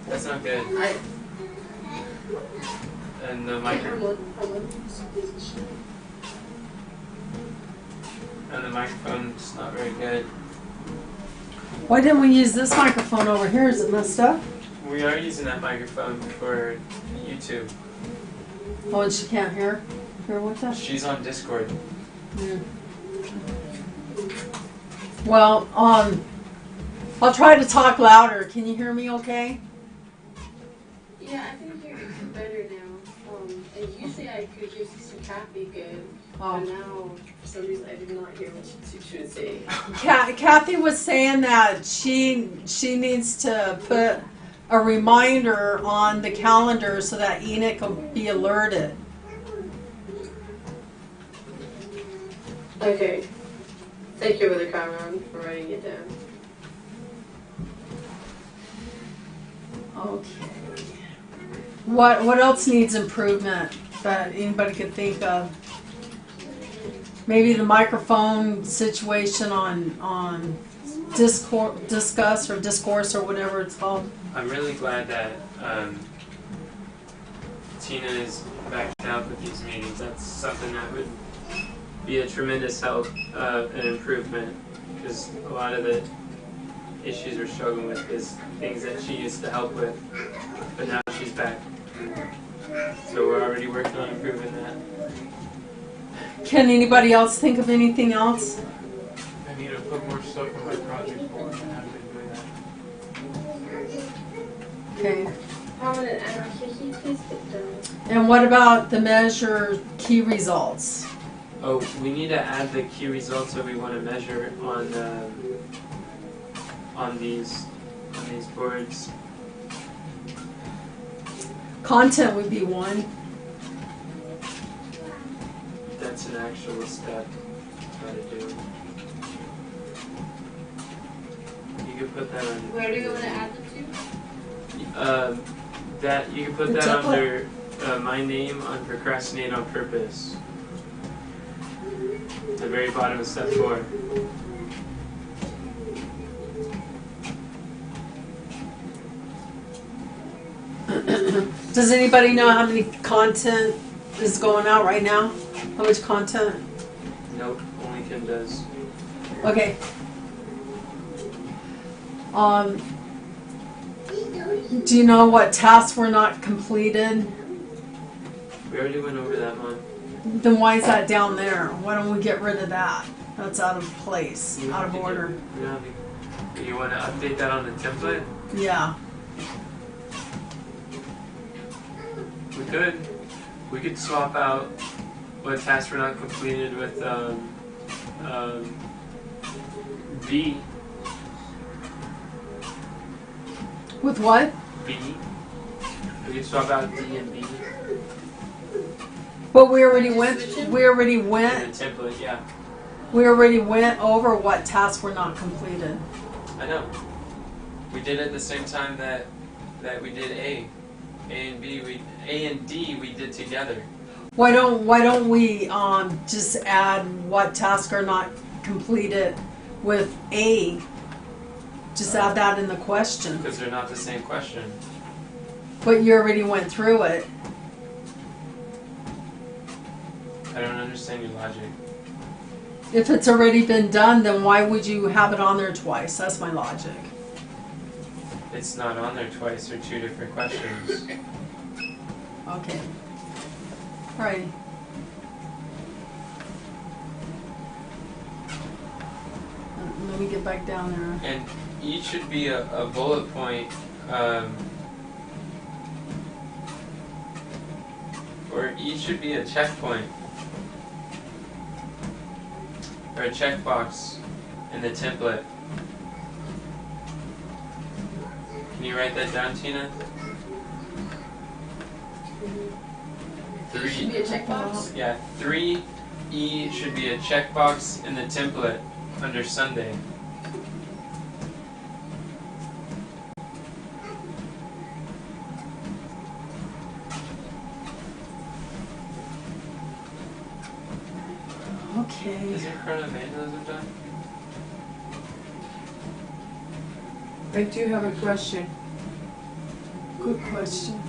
That's not good. And the microphone's not very good. Why didn't we use this microphone over here? Is it messed up? We are using that microphone for YouTube. Oh, and she can't hear with us? She's on Discord. Well, I'll try to talk louder. Can you hear me okay? Yeah, I can hear you better now. And usually I could hear Sister Kathy good, but now for some reason I did not hear what she was saying. Kathy was saying that she needs to put a reminder on the calendar so that Enoch will be alerted. Okay. Thank you, Brother Cameron, for writing it down. Okay. What else needs improvement that anybody could think of? Maybe the microphone situation on discuss or discourse or whatever it's called. I'm really glad that Tina is back to help with these meetings. That's something that would be a tremendous help and improvement, because a lot of the issues we're struggling with is things that she used to help with, but now she's back. So we're already working on improving that. Can anybody else think of anything else? I need to put more stuff on my project board. I haven't been doing that. Okay. prominent anarchy, please get down. And what about the measure key results? Oh, we need to add the key results that we want to measure on these boards. Content would be one. That's an actual step. How to do. You could put that on. Where do you want to add them to? That you can put The that template. under my name on procrastinate on purpose. At the very bottom of step 4. Does anybody know how many content is going out right now? How much content? Nope, only Kim does. Okay. Do you know what tasks were not completed? We already went over that, Mom. Then why is that down there? Why don't we get rid of that? That's out of place, out of order. You want to update that on the template? Yeah. We could swap out what tasks were not completed with B. With what? B. We could swap out D and B But we already went. in the template. Yeah, We already went over what tasks were not completed. I know. We did it at the same time that we did A and B. A and D we did together. Why don't we just add what tasks are not completed with A? Just add that in the question. Because they're not the same question. But you already went through it. I don't understand your logic. If it's already been done, then why would you have it on there twice? That's my logic. It's not on there twice. They're 2 different questions. Okay. Alrighty. Let me get back down there. And each should be a bullet point, or each should be a checkpoint, or a checkbox in the template. Can you write that down, Tina? Should be a checkbox. Yeah, 3E should be a checkbox in the template under Sunday. Okay. Is there current evangelism done? I do have a question. Good question.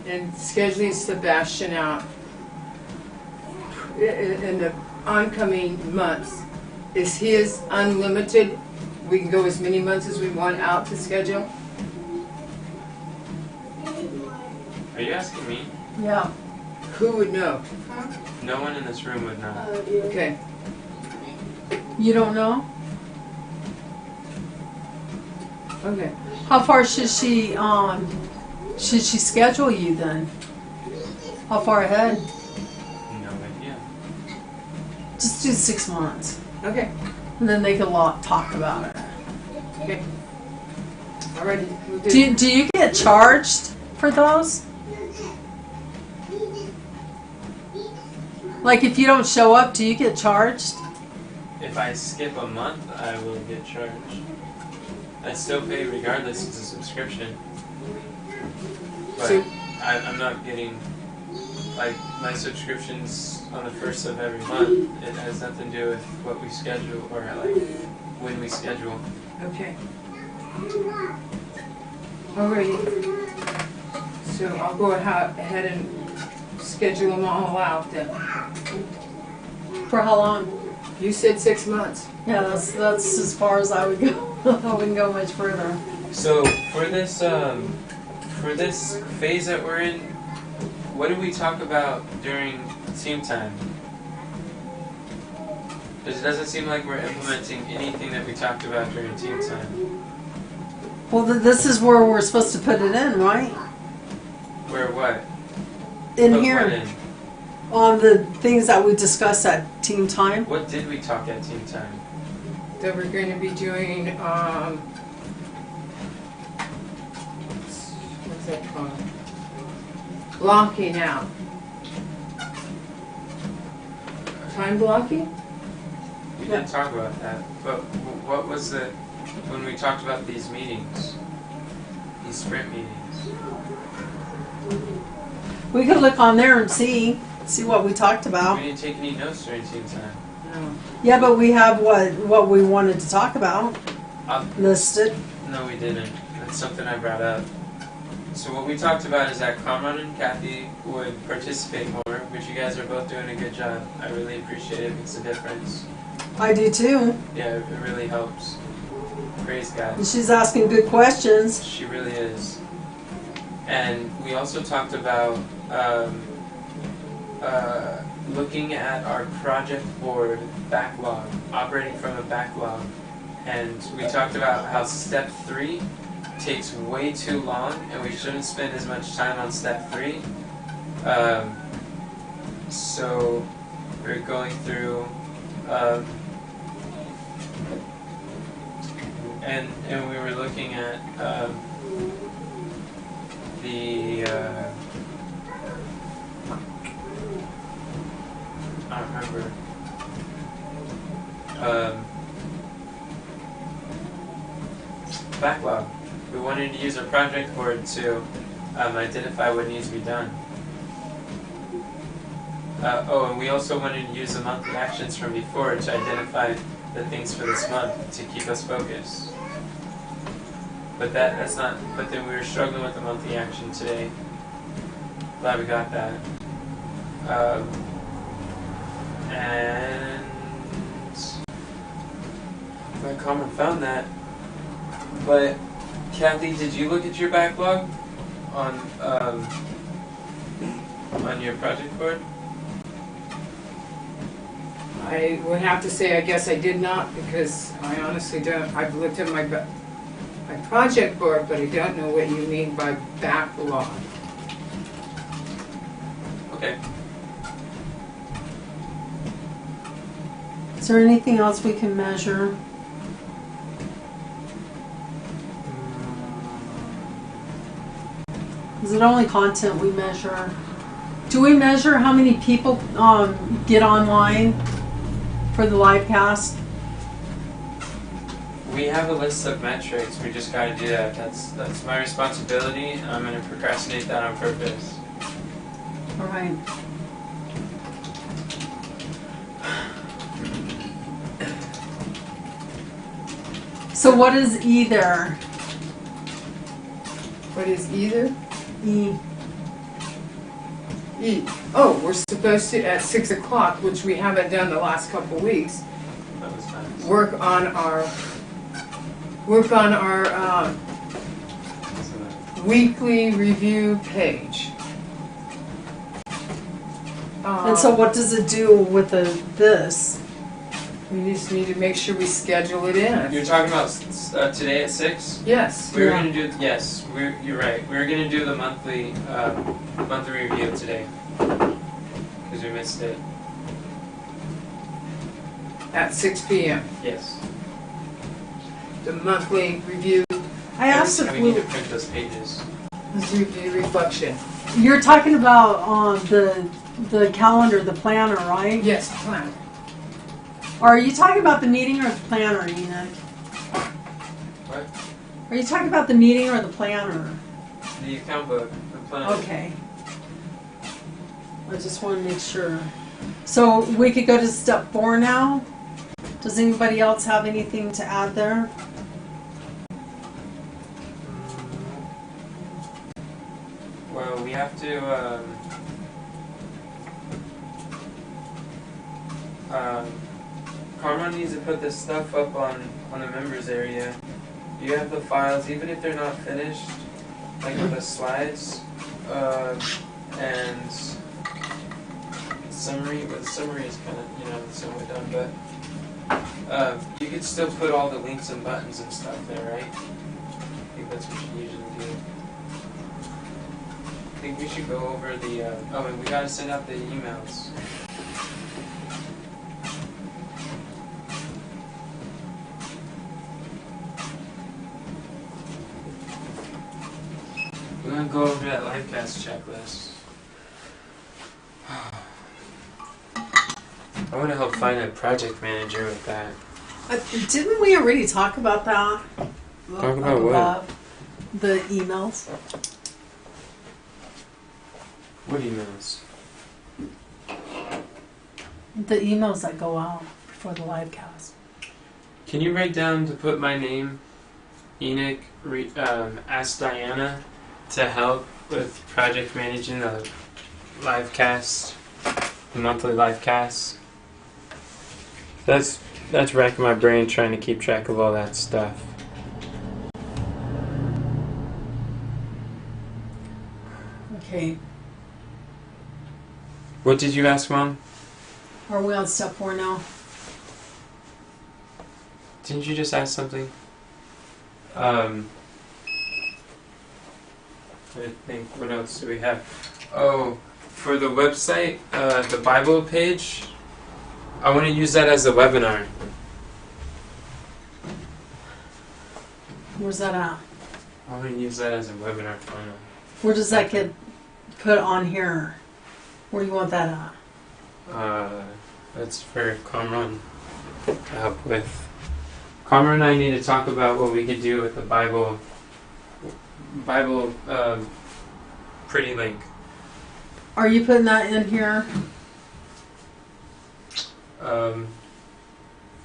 And scheduling Sebastian out in the oncoming months, is his unlimited? We can go as many months as we want out to schedule? Are you asking me? Yeah. Who would know? No one in this room would know. Okay. You don't know? Okay. How far should she schedule you then? How far ahead? No idea. Just do 6 months. Okay. And then they can talk about it. Okay. Alrighty. We'll Do you get charged for those? Like if you don't show up, do you get charged? If I skip a month, I will get charged. I still pay regardless, it's a subscription. But So- I'm not getting, like, my subscription's on the 1st of every month. It has nothing to do with what we schedule, or like, when we schedule. Okay. Alrighty. So I'll go ahead and schedule them all out then. For how long? You said 6 months. Yeah, that's as far as I would go. I wouldn't go much further. So, for this phase that we're in, what did we talk about during team time? Because it doesn't seem like we're implementing anything that we talked about during team time. Well, this is where we're supposed to put it in, right? Where what? In Put here. what in? On the things that we discussed at team time. What did we talk at team time? That we're going to be doing, what's that called? Blocking out. Time blocking? We did talk about that, but what was the, when we talked about these meetings, these sprint meetings? We could look on there and see what we talked about. We didn't take any notes during team time. No. Yeah, but we have what we wanted to talk about listed. No, we didn't. That's something I brought up. So what we talked about is that Kamran and Kathy would participate more, which you guys are both doing a good job. I really appreciate it. It makes a difference. I do too. Yeah, it really helps. Praise God. And she's asking good questions. She really is. And we also talked about looking at our project board backlog, operating from a backlog. And we talked about how step 3 takes way too long and we shouldn't spend as much time on step 3. So we're going through and we were looking at I don't remember. Backlog. We wanted to use our project board to identify what needs to be done. And we also wanted to use the monthly actions from before to identify the things for this month to keep us focused. But that's not. But then we were struggling with the monthly action today. Glad we got that. And glad Carmen found that. But Kathy, did you look at your backlog on your project board? I would have to say, I guess I did not, because I honestly don't. I've looked at my project board, but I don't know what you mean by backlog. Okay. Is there anything else we can measure? Is it only content we measure? Do we measure how many people get online for the live cast? We have a list of metrics. We just got to do that. That's my responsibility. I'm going to procrastinate that on purpose. All right. So what is either? What is either? E. E. Oh, we're supposed to, at 6 o'clock, which we haven't done the last couple weeks, That was nice. work on our weekly review page. And so what does it do with this? We just need to make sure we schedule it in. You're talking about today at 6? Yes. We were Yeah. going to do, yes, you're right. We were going to do the monthly review today. Because we missed it. At 6 p.m. Yes. The monthly review, I asked if we need to print those pages. review reflection. You're talking about the calendar, the planner, right? Yes, plan. Are you talking about the meeting or the planner, Enoch? What? Are you talking about the meeting or the planner? The account book, the plan. Okay. I just want to make sure. So we could go to step 4 now? Does anybody else have anything to add there? Well, we have to, Carmen needs to put this stuff up on the members area. You have the files, even if they're not finished, like with the slides, and summary, but the summary is kind of, somewhat done, but you could still put all the links and buttons and stuff there, right? You That's what you usually do. I think we should go over the. Oh, and we gotta send out the emails. We're gonna go over that Livecast checklist. I want to help find a project manager with that. Didn't we already talk about that? Talk about what? Above? The emails. What emails? The emails that go out for the live cast. Can you write down to put my name, Enoch, ask Diana to help with project managing the live cast, the monthly live cast? That's racking my brain trying to keep track of all that stuff. Okay. What did you ask, Mom? Are we on step 4 now? Didn't you just ask something? I think, what else do we have? Oh, for the website, the Bible page, I want to use that as a webinar. Where's that at? I want to use that as a webinar final. Where does that get put on here? Where do you want that at? That's for Kamran to help with. Kamran and I need to talk about what we could do with the Bible pretty link. Are you putting that in here?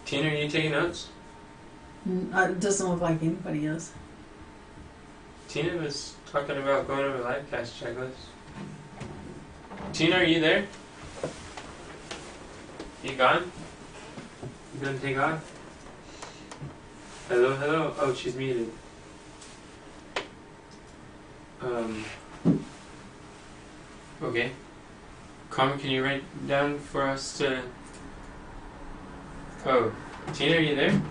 Tina, are you taking notes? It doesn't look like anybody is. Tina was talking about going over Livecast checklist. Tina, are you there? You gone? You gonna take off? Hello, hello. Oh, she's muted. Okay. Carmen, can you write down for us to... Oh, Tina, are you there?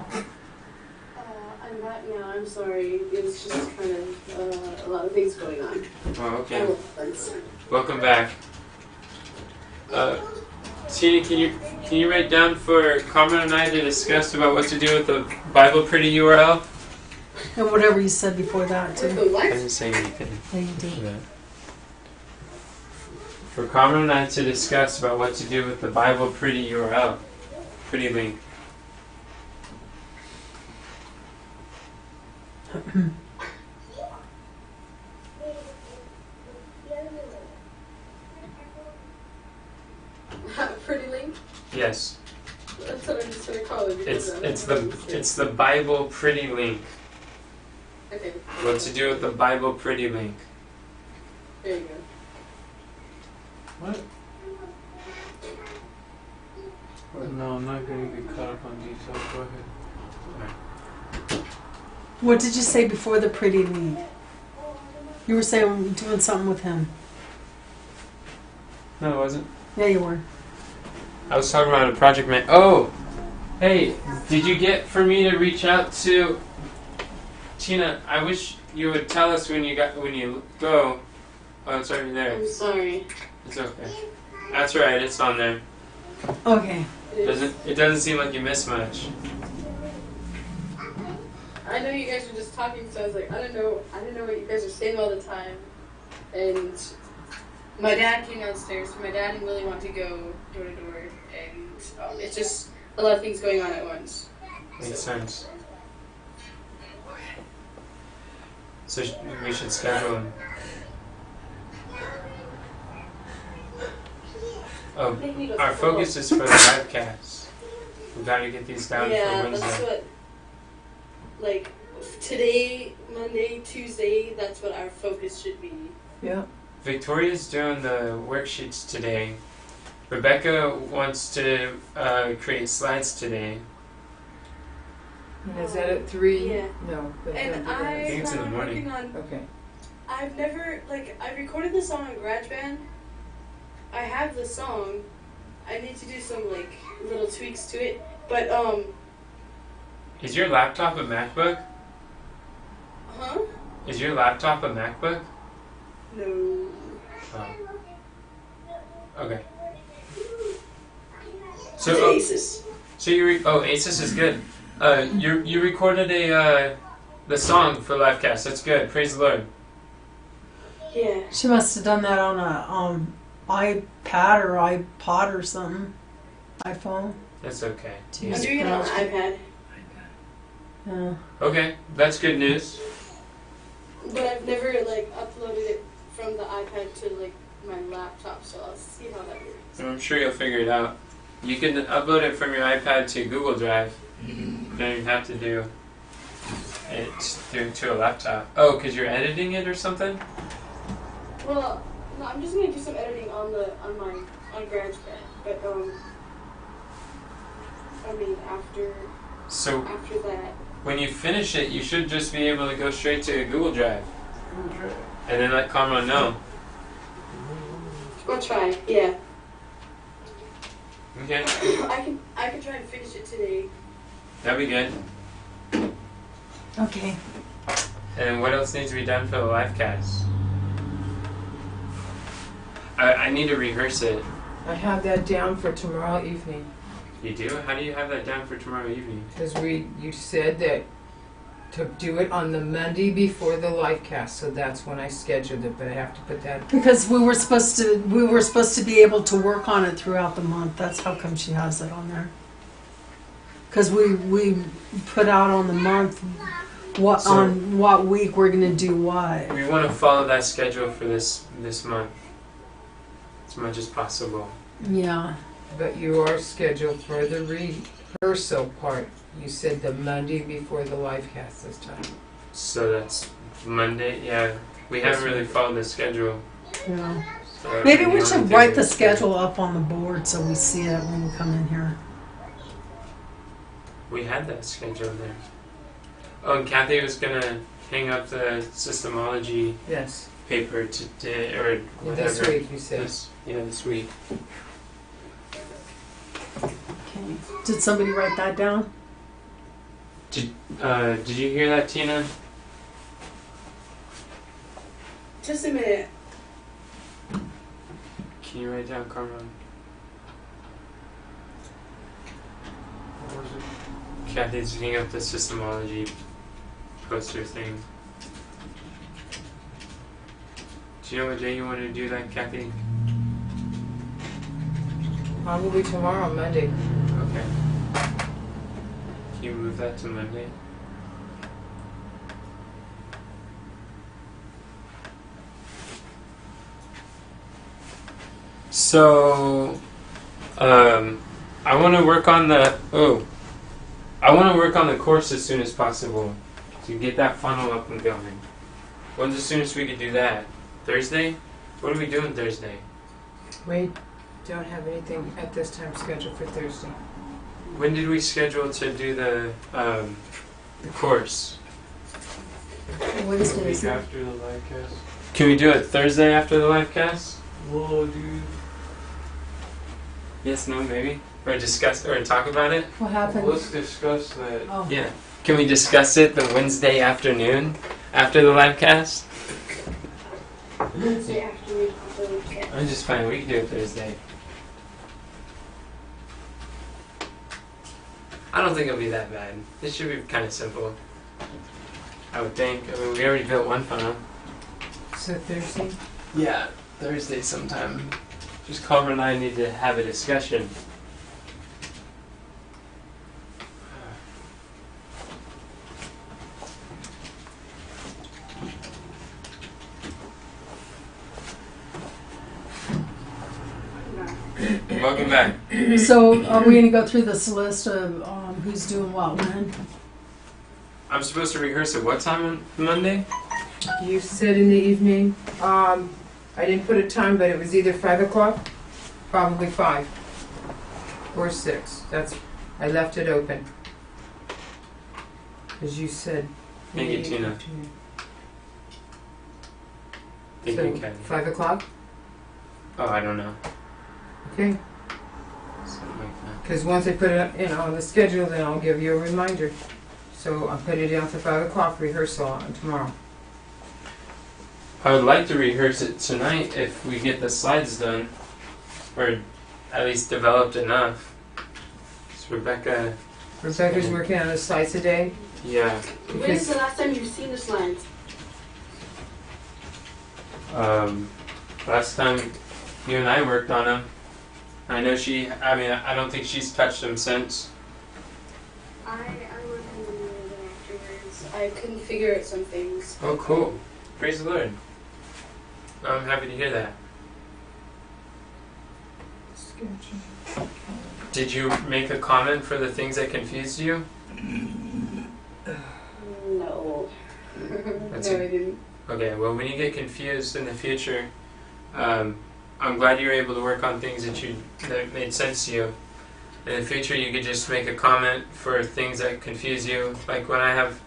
I'm back now. I'm sorry. It's just kind of a lot of things going on. Oh, okay. Welcome back. Tina, can you write down for Carmen and I to discuss about what to do with the Bible Pretty URL? And whatever you said before that, too. The what? I didn't say anything. Yeah, you did. Yeah. For Carmen and I to discuss about what to do with the Bible Pretty URL. Pretty link. Pretty link? Yes. That's what I'm just gonna call it. It's the Bible Pretty link. Okay. What to do with the Bible Pretty link. There you go. What? No, I'm not going to get caught up on details. Go ahead. What did you say before the pretty lead? You were saying doing something with him. No, it wasn't. Yeah, you were. I was talking about a project man. Oh! Hey, did you get for me to reach out to Tina? I wish you would tell us when you go. Oh, it's right there. I'm sorry. It's okay. That's right, it's on there. Okay. It doesn't seem like you missed much. I know you guys were just talking, so I was like, I don't know what you guys are saying all the time. And my dad came downstairs. My dad and Willie want to go door to door, and it's just a lot of things going on at once. Makes sense. So we should schedule them. Oh, our focus is for the livecast. We gotta get these down for Wednesday. That's what, like, today, Monday, Tuesday, that's what our focus should be. Yeah. Victoria's doing the worksheets today. Rebecca wants to create slides today. And is that at 3? Yeah. No. That's And not I think it's in the I'm morning. working on, Okay. I've never, I recorded the song on GarageBand. I have the song. I need to do some, little tweaks to it. But, Is your laptop a MacBook? huh? Is your laptop a MacBook? No. Oh. Okay. It's So, Asus. so Asus is good. You recorded the song for Livecast. That's good. Praise the Lord. Yeah. She must have done that on a iPad or iPod or something. iPhone. That's okay. To I'm use doing it on Garageband. iPad, Yeah. Okay, that's good news. but I've never like uploaded it from the iPad to like my laptop, so I'll see how that works. I'm sure you'll figure it out. You can upload it from your iPad to Google Drive. You don't even have to do it to a laptop. Oh, because you're editing it or something? Well, no, I'm just gonna do some editing on GarageBand, but I mean So after that. when you finish it, you should just be able to go straight to Google Drive. And then let Carmen know. I'll try. Yeah. Okay, I can try and finish it today. that'd be good. Okay. And what else needs to be done for the live cast? I need to rehearse it. I have that down for tomorrow evening. You do? How do you have that down for tomorrow evening? Because you said that to do it on the Monday before the live cast, so that's when I scheduled it. But I have to put that. Because we were supposed to be able to work on it throughout the month. That's how come she has it on there. Because we put out on the month on what week we're gonna do what. We want to follow that schedule for this month as much as possible. Yeah. But you are scheduled for the rehearsal part. You said the Monday before the live cast this time. So that's Monday. Yeah, we haven't really followed the schedule. Yeah. So Maybe the we only should thing write the is- schedule up on the board so we see it when we come in here. We had that schedule there. Oh, and Kathy was gonna hang up the systemology Yes. paper today or whatever. This week, you said. This week. Okay. Did somebody write that down? Did you hear that, Tina? Just a minute. Can you write down, Carmen? What was it? Kathy's hanging up the systemology poster thing. Do you know what day you want to do that, Kathy? Probably tomorrow, Monday. Okay. Can you move that to Monday? So, I want to work on the course as soon as possible to get that funnel up and going. When's the soonest we could do that? Thursday? What are we doing Thursday? We don't have anything at this time scheduled for Thursday. When did we schedule to do the course? Wednesday. Week isn't it? after the live cast. Can we do it Thursday after the live cast? Whoa, dude. Yes, no, maybe? Or discuss or talk about it? What happened? Let's discuss that. Oh. Yeah. Can we discuss it the Wednesday afternoon after the live cast? Wednesday afternoon after the weekend. I'm just fine. We can do it Thursday. I don't think it'll be that bad. This should be kind of simple. I would think. I mean, we already built one funnel. So Thursday? Yeah, Thursday sometime. Just Culver and I need to have a discussion. Welcome back. So are we gonna go through this list of who's doing what when? I'm supposed to rehearse at what time on Monday? You said in the evening. I didn't put a time, but it was either 5 o'clock, probably 5, or 6. I left it open. As you said. Thank you, in the Tina. afternoon. Thank So, you, Kathy. 5 o'clock? Oh, I don't know. Okay. Something like that. Because once I put it on the schedule, then I'll give you a reminder. So I'll put it down for 5 o'clock rehearsal on tomorrow. I would like to rehearse it tonight if we get the slides done, or at least developed enough. So Rebecca's working on the slides today. yeah. When is the last time you've seen the slides? Last time you and I worked on them, I know I don't think she's touched them since. I work on them afterwards. I couldn't figure out some things. Oh, cool. Praise the Lord. I'm happy to hear that. Did you make a comment for the things that confused you? No. That's No, it. I didn't. Okay, well, when you get confused in the future, I'm glad you were able to work on things that made sense to you. In the future, you could just make a comment for things that confuse you. Like when I have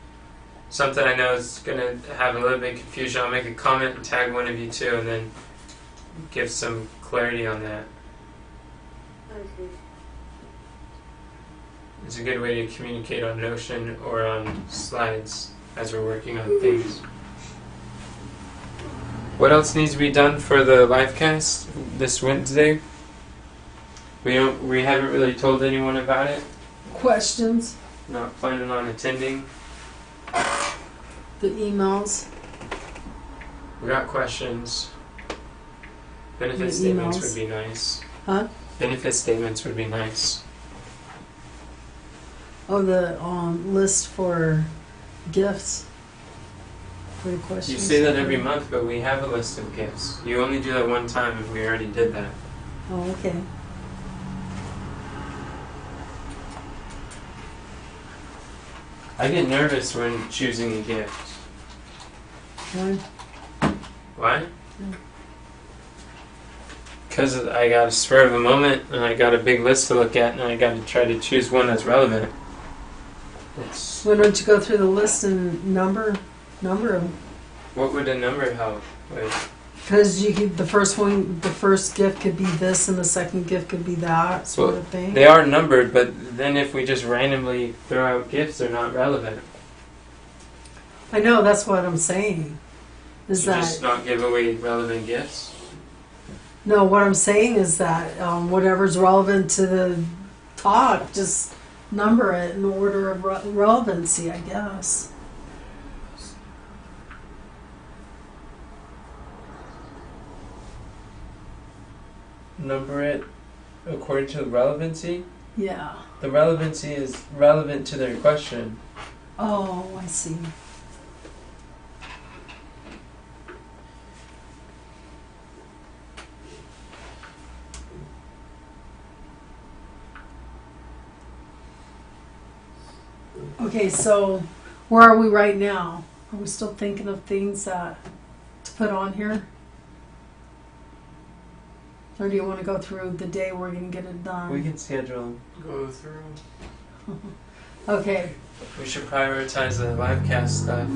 something I know is going to have a little bit of confusion, I'll make a comment and tag one of you too, and then give some clarity on that. Okay. It's a good way to communicate on Notion or on slides as we're working on things. What else needs to be done for the live cast this Wednesday? We haven't really told anyone about it. Questions? Not planning on attending. The emails? We got questions. Benefit The statements emails. would be nice. Huh? Benefit statements would be nice. Oh, the list for gifts. For the questions. You say that every month, but we have a list of gifts. You only do that one time, and we already did that. Oh, okay. I get nervous when choosing a gift. One. Why? Because I got a spur of the moment, and I got a big list to look at, and I got to try to choose one that's relevant. It's, Why don't you go through the list and number them? what would a number help with? Because you could, the first gift could be this, and the second gift could be that sort of thing. They are numbered, but then if we just randomly throw out gifts, they're not relevant. I know, that's what I'm saying. Is So that just not give away relevant gifts? no? What I'm saying is that whatever's relevant to the talk, just number it in order of relevancy, I guess. Number it according to the relevancy? Yeah. The relevancy is relevant to their question. Oh, I see. Okay, so where are we right now? Are we still thinking of things to put on here? Or do you want to go through the day we're going to get it done? We can schedule. Go through. Okay. We should prioritize the live cast stuff.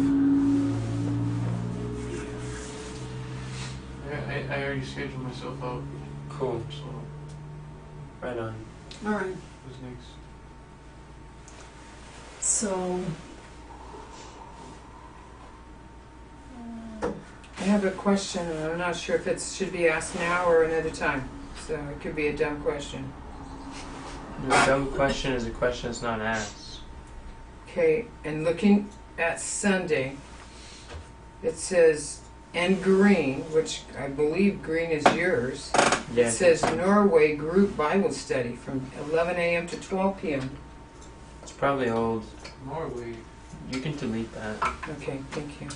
I already scheduled myself out, Cool. so Right on. All right. who's next? So, I have a question, and I'm not sure if it should be asked now or another time. So it could be a dumb question. The dumb question is a question that's not asked. Okay, and looking at Sunday, it says, and green, which I believe green is yours. Yeah. It says Norway Group Bible Study from 11 a.m. to 12 p.m. It's probably old. Norway. You can delete that. Okay, thank you.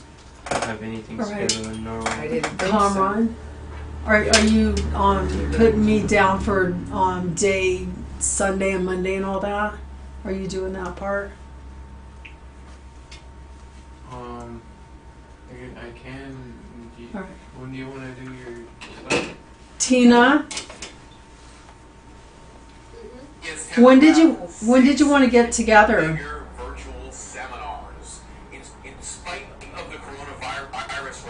I don't have anything All right. scheduled in I Norway. didn't think so. Comron, are you putting me down for day Sunday and Monday and all that? Are you doing that part? I can. All right. When do you want to do your stuff? Tina, when did you want to get together? Your virtual seminars, in spite of the coronavirus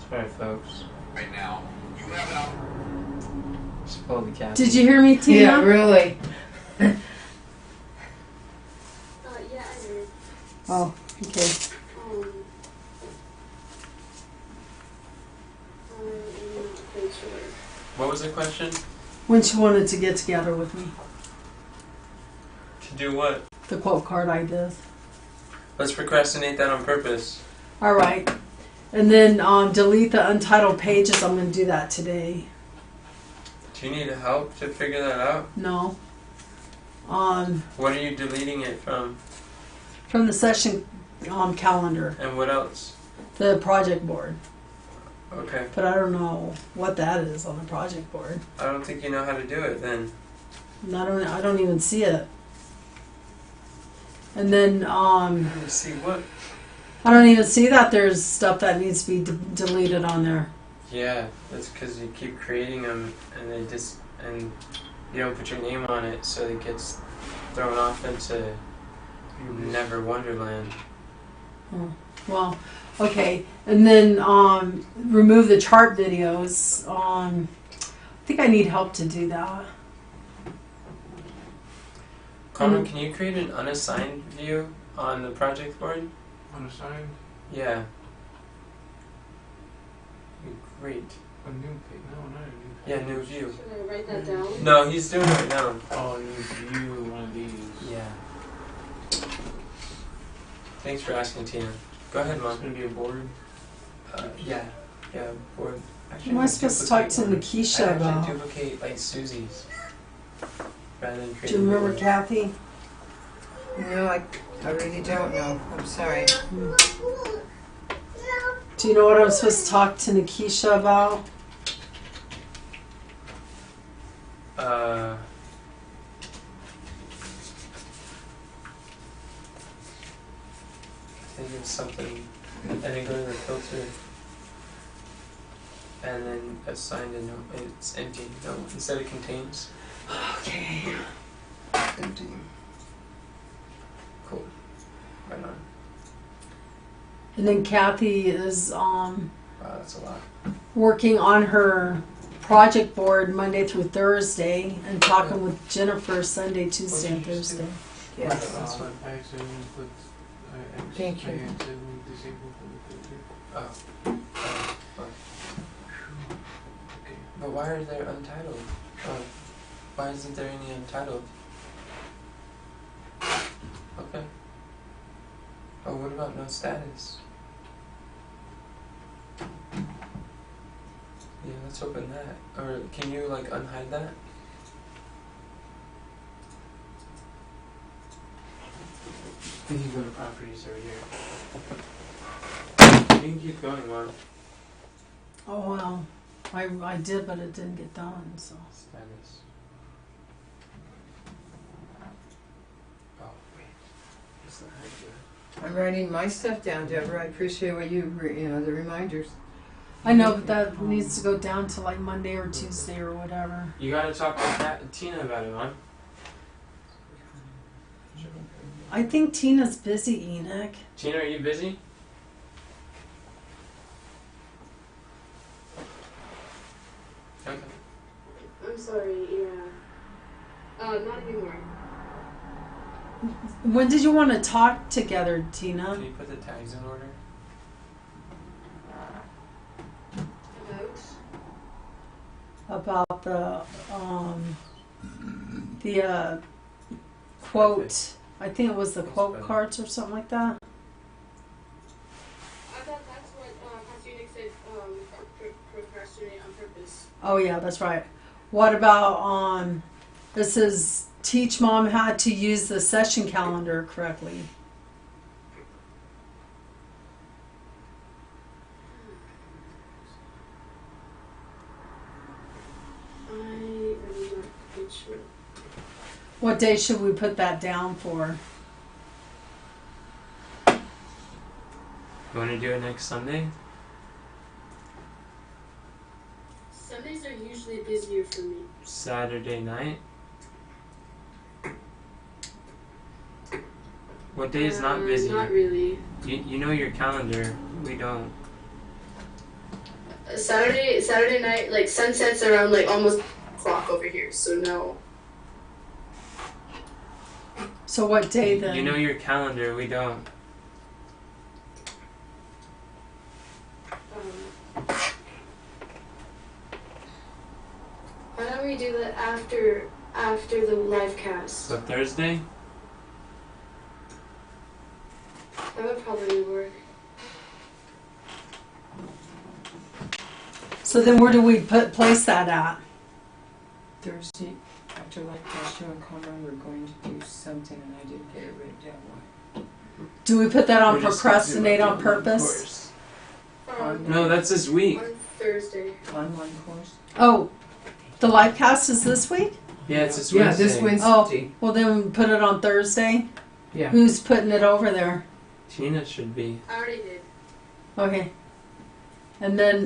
Sorry, folks. right now, you have an opportunity. Just pull the cap. Did you hear me, Tina? Yeah, really. Yeah, I did. Oh, okay. What was the question? When she wanted to get together with me. To do what? The quote card ideas. Let's procrastinate that on purpose. All right. And then delete the untitled pages. I'm going to do that today. Do you need help to figure that out? No. What are you deleting it from? From the session calendar, And what else? the project board. Okay. But I don't know what that is on the project board. I don't think you know how to do it then. And I don't even see it. And then Let me see what? I don't even see that there's stuff that needs to be deleted on there. Yeah, that's because you keep creating them and and you don't put your name on it, so it gets thrown off into Never Wonderland. Oh, well, okay. And then remove the chart videos. I think I need help to do that. Carmen, can you create an unassigned view on the project board? Unassigned. Yeah. Great. A new page. No, not a new page. Yeah, new view. Should I write that down? No, he's doing it right now. Oh, new view. One of these. Yeah. Thanks for asking, Tina. Go ahead, It's Mom. gonna be a board. Yeah, board. Actually, Am I supposed to talk to Nikisha I'd about? actually duplicate like Susie's. Rather than Do creating you remember new. Kathy? No, I really don't know. I'm sorry. Do you know what I'm supposed to talk to Nikisha about? I think it's something, and then go to the filter, and then assign a note. It's empty. No, instead it contains. Okay. Cool. Right on. And then Kathy is Wow, that's a lot. working on her project board Monday through Thursday and talking with Jennifer Sunday, Tuesday, and Thursday. Yes. That's fine. Accidentally put. Thank you. I accidentally disabled the filter. Oh. Okay. But why are there untitled? Oh. Why isn't there any untitled? Okay. Oh, what about no status? Yeah, let's open that. Or can you like unhide that? Then you go to properties over here. You can keep going, Mom. Oh well, I did, but it didn't get done. So Status. Oh, wait. It's not hide yet. I'm writing my stuff down, Deborah. I appreciate what the reminders. I know, but that needs to go down to like Monday or Tuesday or whatever. You gotta talk to Tina about it, Mom. I think Tina's busy, Enoch. Tina, are you busy? Okay. I'm sorry, yeah. Not anymore. When did you want to talk together, Tina? Can you put the tags in order? About? About the quote. I think it was the quote cards or something like that. I thought that's what Pastor Nick said, procrastinate on purpose. Oh yeah, that's right. What about this is teach mom how to use the session calendar correctly. I am not quite sure. What day should we put that down for? You want to do it next Sunday? Sundays are usually busier for me. Saturday night? What day is not busy? Not really. You know your calendar. We don't. Saturday night, like sunsets around like almost clock over here, so no. So what day then? You know your calendar. We don't. we do that after the live cast? So Thursday? That would probably work. So then where do we place that at? Thursday, after like Joshua and Conrad, we're going to do something, and I didn't get it written down. Do we put that on We're just procrastinate talking on about the purpose? course. No, that's this week. On Thursday. Online course? Oh, the live cast is this week? Yeah, it's this Yeah, Wednesday. this Wednesday. Oh. Well, then put it on Thursday. Yeah. Who's putting it over there? Tina should be. I already did. Okay. And then,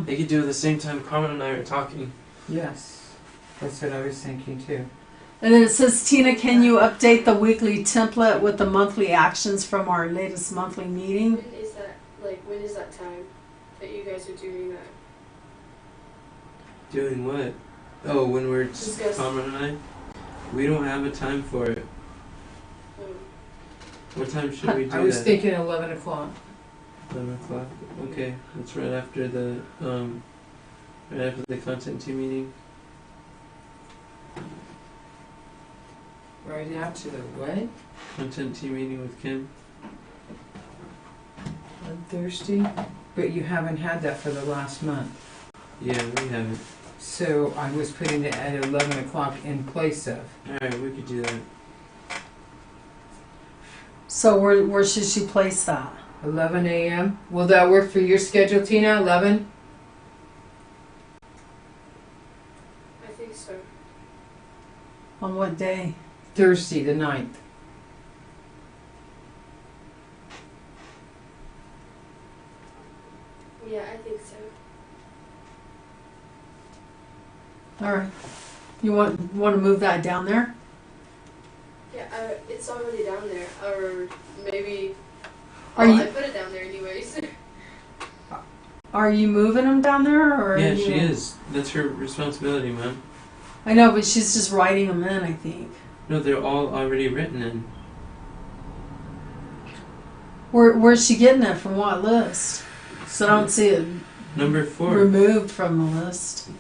They could do it at the same time Carmen and I are talking. Yes, that's what I was thinking too. and then it says, Tina, can you update the weekly template with the monthly actions from our latest monthly meeting? When is that time that you guys are doing that? Doing what? Oh, when we're Discuss. Carmen and I? We don't have a time for it. What time should we do I was that? thinking 11 o'clock. 11 o'clock. Okay, that's right after the content team meeting. Right after the what? Content team meeting with Kim. On Thursday? But you haven't had that for the last month. Yeah, we have it. So I was putting it at 11 o'clock in place of. Alright, we could do that. So where should she place that? 11 a.m. Will that work for your schedule, Tina? 11? I think so. On what day? Thursday, the 9th. Yeah, I think so. All right. You want to move that down there? Yeah, it's already down there. Or maybe. Are Well, you- I put it down there anyways. Are you moving them down there, or? Yeah, are you- she is. That's her responsibility, man. I know, but she's just writing them in, I think. No, they're all already written in. Where's she getting it from? What list? So I don't see it Number 4. removed from the list.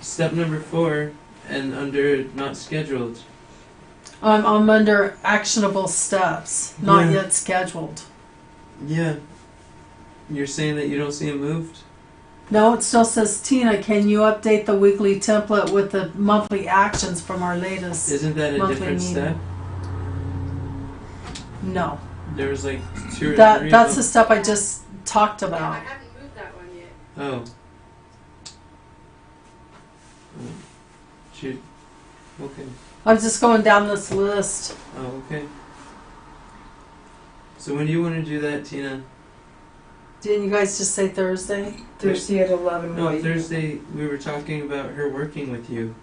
Step number 4, and under not scheduled. I'm under actionable steps, not Yeah. yet scheduled. Yeah. You're saying that you don't see it moved? No, it still says, Tina, can you update the weekly template with the monthly actions from our latest? Isn't that a Monthly different meeting. step? No, There was like 2 or 3 that's of the them. stuff I just talked I about. haven't moved that one yet. Oh. Shoot. Okay. I'm just going down this list. Oh, okay. So when do you want to do that, Tina? Didn't you guys just say Thursday? Thursday at 11. No, wait. Thursday we were talking about her working with you.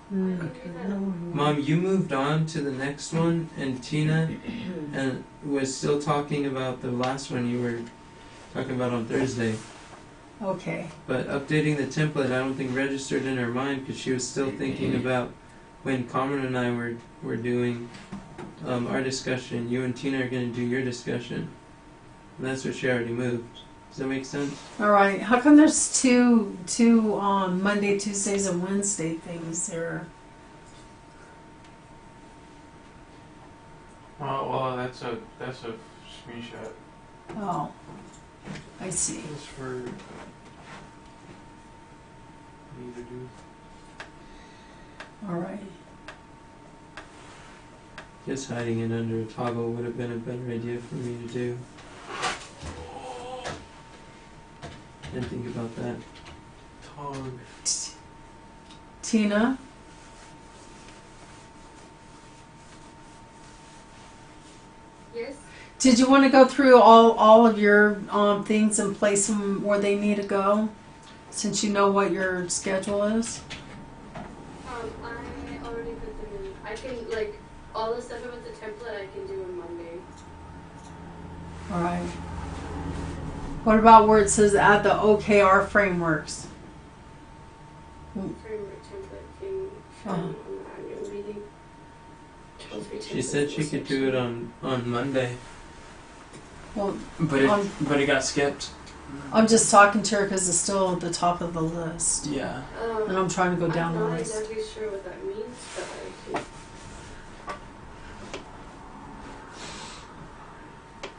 Hmm. Mom, you moved on to the next one, and Tina and was still talking about the last one you were talking about on Thursday. Okay. But updating the template, I don't think registered in her mind because she was still thinking about when Carmen and I were doing our discussion. You and Tina are going to do your discussion. And that's what she already moved. Does that make sense? All right. How come there's two Monday, Tuesdays, and Wednesday things here? Well, that's a screenshot. Oh, I see. It's for me to do. All right. Just hiding it under a toggle would have been a better idea for me to do. Didn't think about that. Tog. Tina? Yes? Did you want to go through all of your things and place them where they need to go? Since you know what your schedule is? I already put them in. I can, all the stuff about the template I can do on Monday. All right. What about where it says add the OKR frameworks? Framework template thing from Uh-huh. the annual meeting. She said she could do it on Monday. Well, But it got skipped. I'm just talking to her because it's still at the top of the list. Yeah. And I'm trying to go down the I'm not list. exactly sure what that means, but I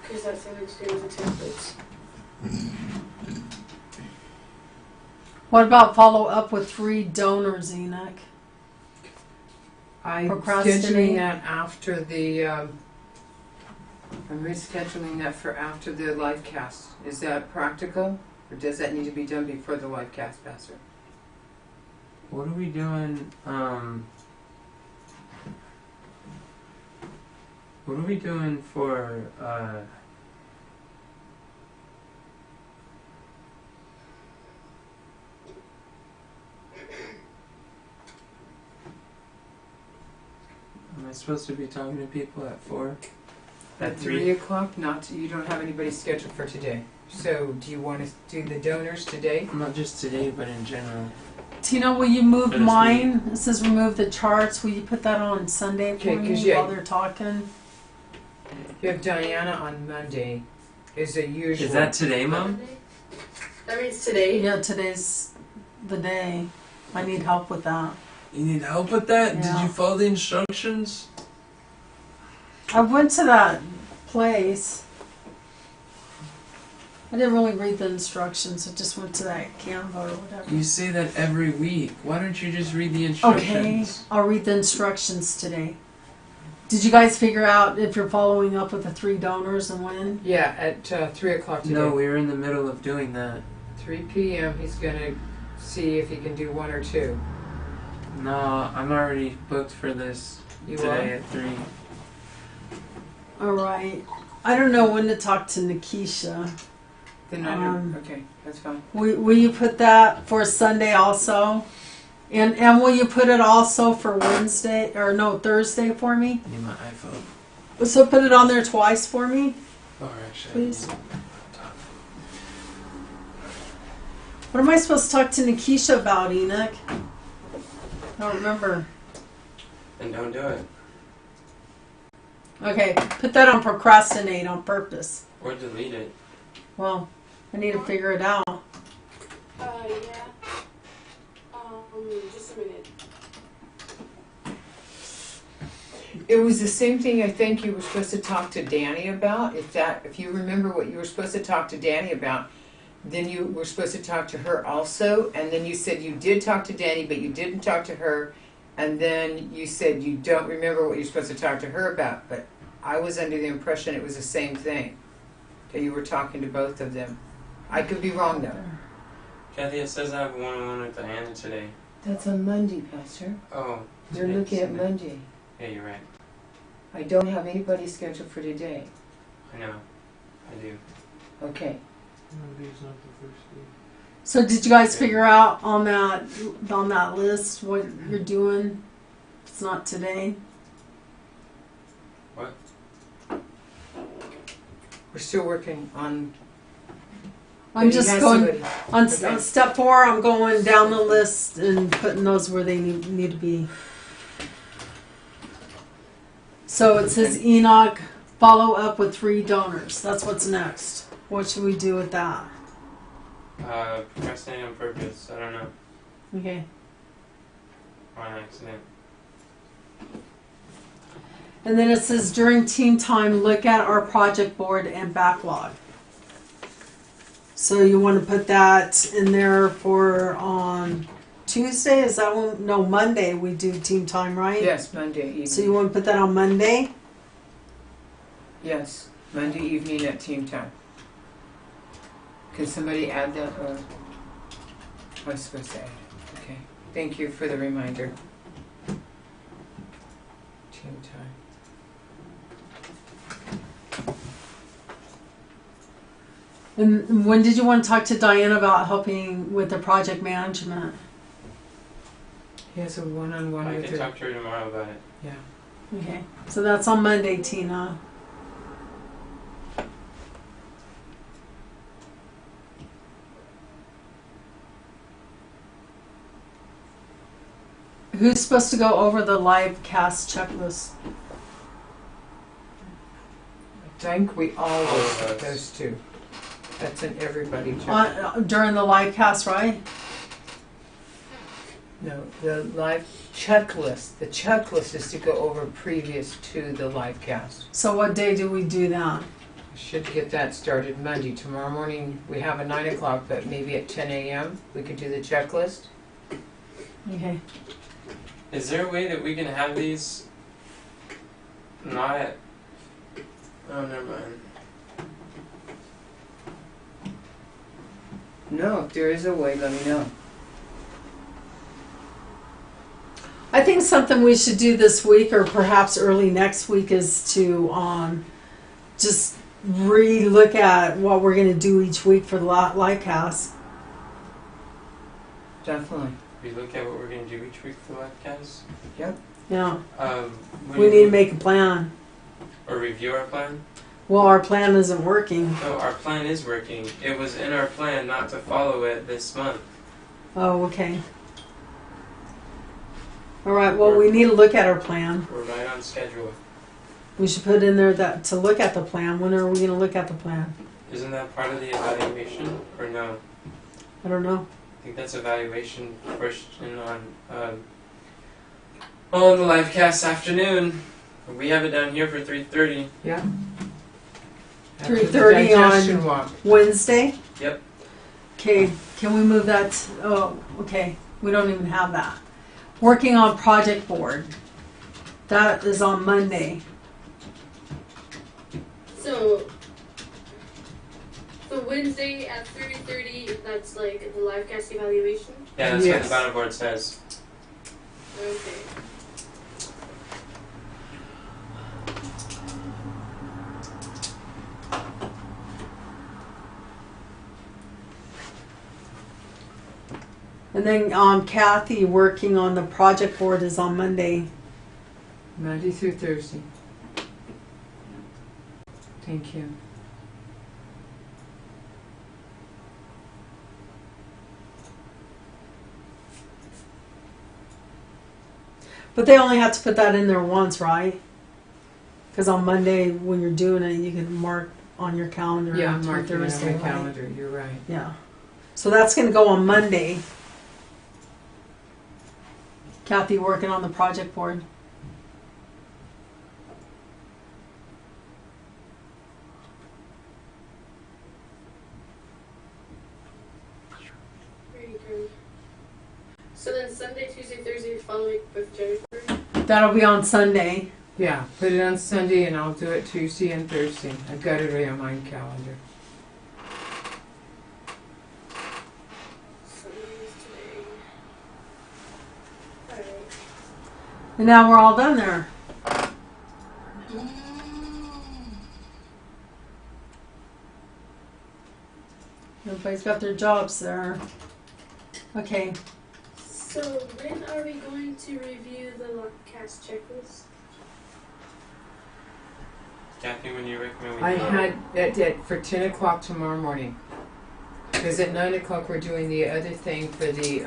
because that's something to do with the templates. What about follow up with 3 donors, Enoch? I'm Procrastinate. scheduling that after the, I'm rescheduling that for after the live cast. Is that practical? Or does that need to be done before the live cast, Pastor? What are we doing? What are we doing for? Am I supposed to be talking to people at 4? At 3 o'clock? Not, you don't have anybody scheduled for today. So do you want to do the donors today? Not just today, but in general. Tina, will you move For this mine? It says remove the charts. Will you put that on Sunday for Okay, 'cause me yeah. while they're talking? You have Diana on Monday. Is it usual? Is that today, Mom? Monday? That means today. Yeah, today's the day. I need help with that. You need help with that? Did Yeah. you follow the instructions? I went to that place. I didn't really read the instructions. I just went to that Canva or whatever. You say that every week. Why don't you just read the Okay, instructions? I'll read the instructions today. Did you guys figure out if you're following up with the 3 donors and when? Yeah, at 3 o'clock today. No, we were in the middle of doing that. 3 p.m. He's going to see if he can do 1 or 2. No, I'm already booked for this You today are? at 3. All right. I don't know when to talk to Nikisha. Then okay, that's fine. Will you put that for Sunday also? And will you put it also for Wednesday or no Thursday for me? I need my iPhone. So put it on there twice for me, Or actually, please. What am I supposed to talk to Nikisha about, Enoch? I don't remember. And don't do it. Okay, put that on procrastinate on purpose. Or delete it. Well, I need to figure it out. Yeah. Just a minute. It was the same thing I think you were supposed to talk to Danny about. If you remember what you were supposed to talk to Danny about, then you were supposed to talk to her also, and then you said you did talk to Danny, but you didn't talk to her, and then you said you don't remember what you're supposed to talk to her about, but I was under the impression it was the same thing, that you were talking to both of them. I could be wrong though. Kathy, it says I have one-on-one with Diana today. That's on Monday, Pastor. Oh. You're today, looking at Sunday. Monday. Yeah, you're right. I don't have anybody scheduled for today. I know. I do. Okay. Monday's not the first day. So did you guys figure out on that list what you're doing? It's not today. What? We're still working on. I'm He just has going somebody. on Okay. on step 4. I'm going down the list and putting those where they need to be. So it says Enoch, follow up with 3 donors. That's what's next. What should we do with that? Procrastinate on purpose. I don't know. Okay. Or on accident. And then it says during team time, look at our project board and backlog. So you want to put that in there for on Tuesday? Is that when? No, Monday we do team time, right? Yes, Monday evening. So you want to put that on Monday? Yes, Monday evening at team time. Can somebody add that, or I was supposed to add it? Okay, thank you for the reminder. Team time. And when did you want to talk to Diana about helping with the project management? He has a one-on-one I with can her. talk to her tomorrow about it. Yeah. Okay, so that's on Monday, Tina. Who's supposed to go over the live cast checklist? I think we all All of were us. those two. That's in everybody checklist. During the live cast, right? No, the live checklist. The checklist is to go over previous to the live cast. So what day do we do that? Should get that started Monday. Tomorrow morning we have a 9 o'clock, but maybe at 10 a.m. we could do the checklist. Okay. Is there a way that we can have these not at... Oh, never mind. No, if there is a way, let me know. I think something we should do this week or perhaps early next week is to just re-look at what we're going to do each week for the live cast. Definitely. We look at what we're going to do each week for the webcast. Yeah. When We need to make a plan. or review our plan. Well, our plan isn't working. No, our plan is working. It was in our plan not to follow it this month. Oh, okay. All right, well, we need to look at our plan. We're right on schedule. We should put in there that to look at the plan. When are we going to look at the plan? Isn't that part of the evaluation or no? I don't know. I think that's evaluation question on the live cast afternoon. We have it down here for 3:30. Yeah. 3:30 on walk. Wednesday? Yep. Okay, can we move that? Oh, okay. We don't even have that. Working on project board. That is on Monday. So Wednesday at 3:30, that's like the live cast evaluation? Yeah, that's what Yes. the battle board says. Okay. And then Kathy working on the project board is on Monday. Monday through Thursday. Thank you. But they only have to put that in there once, right? Because on Monday when you're doing it, you can mark on your calendar. Yeah, to mark it on Thursday, my right? calendar. You're right. Yeah. So that's going to go on Monday. Kathy working on the project board. Very good. So then Sunday, Tuesday, Thursday, the following week with Jennifer? That'll be on Sunday. Yeah, put it on Sunday and I'll do it Tuesday and Thursday. I've got it right on my calendar. Sunday's today. Alright. And now we're all done there. Everybody's got their jobs there. Okay. So when are we going to review the cast checklist? Kathy, when you recommend we I do had it for 10 o'clock tomorrow morning. Because at 9 o'clock we're doing the other thing for the,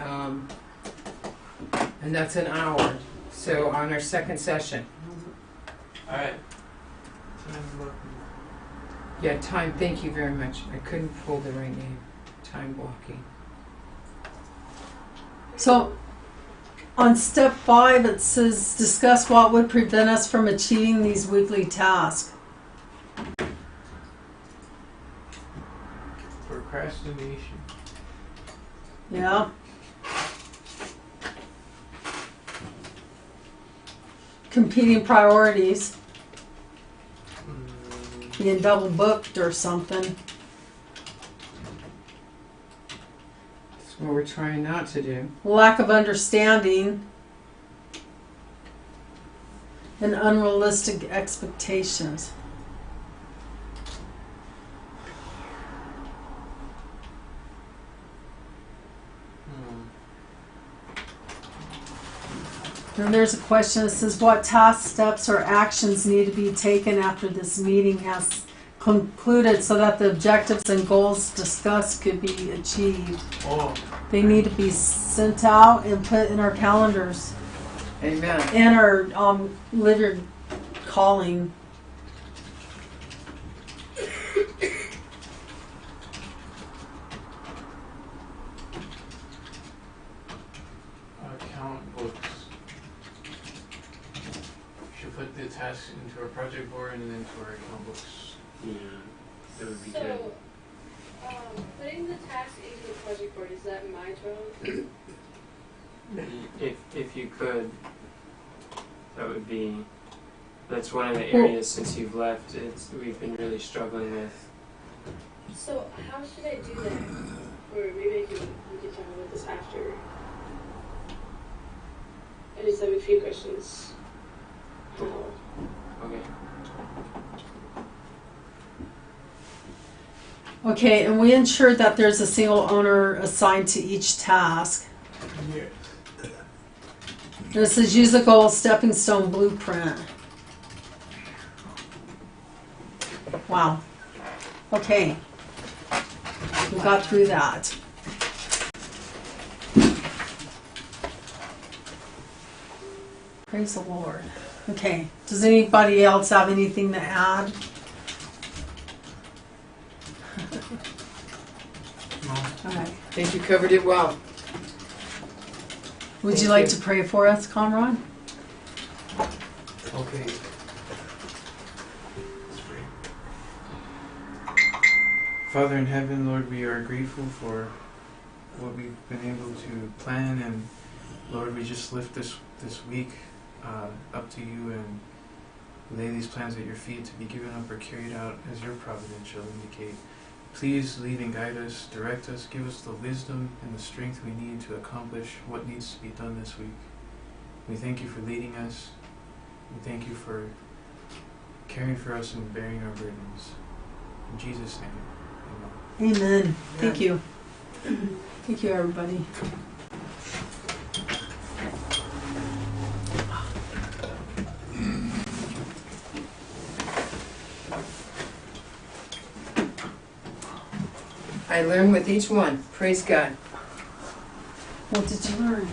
and that's an hour. So on our second session. Alright. Yeah, time, thank you very much. I couldn't pull the right name. Time blocking. So on step 5, it says discuss what would prevent us from achieving these weekly tasks. Procrastination. Yeah. Competing priorities. Being double booked or something. That's what we're trying not to do. Lack of understanding. And unrealistic expectations. Then there's a question that says, what tasks, steps, or actions need to be taken after this meeting has concluded so that the objectives and goals discussed could be achieved? Oh, They need to be sent out and put in our calendars. Amen. And our liver calling. project board and then to our account books. Yeah, that would be good. So, putting the task into the project board, is that my job? If you could, that would be. That's one of the areas since you've left. We've been really struggling with. So, how should I do that? Or maybe we can talk about this after. I just have a few questions. How? Okay. Okay, and we ensure that there's a single owner assigned to each task. This is use a goal stepping stone blueprint. Wow. Okay. We got through that. Praise the Lord. Okay. Does anybody else have anything to add? All right. I think you covered it well. Would Thank you like you. to pray for us, Conrad? Okay. Let's pray. Father in heaven, Lord, we are grateful for what we've been able to plan, and Lord, we just lift this week up to you and lay these plans at your feet to be given up or carried out as your providence shall indicate. Please lead and guide us, direct us, give us the wisdom and the strength we need to accomplish what needs to be done this week. We thank you for leading us. We thank you for caring for us and bearing our burdens. In Jesus' name, amen. Amen. Thank you. Thank you, everybody. I learn with each one. Praise God. What did you learn?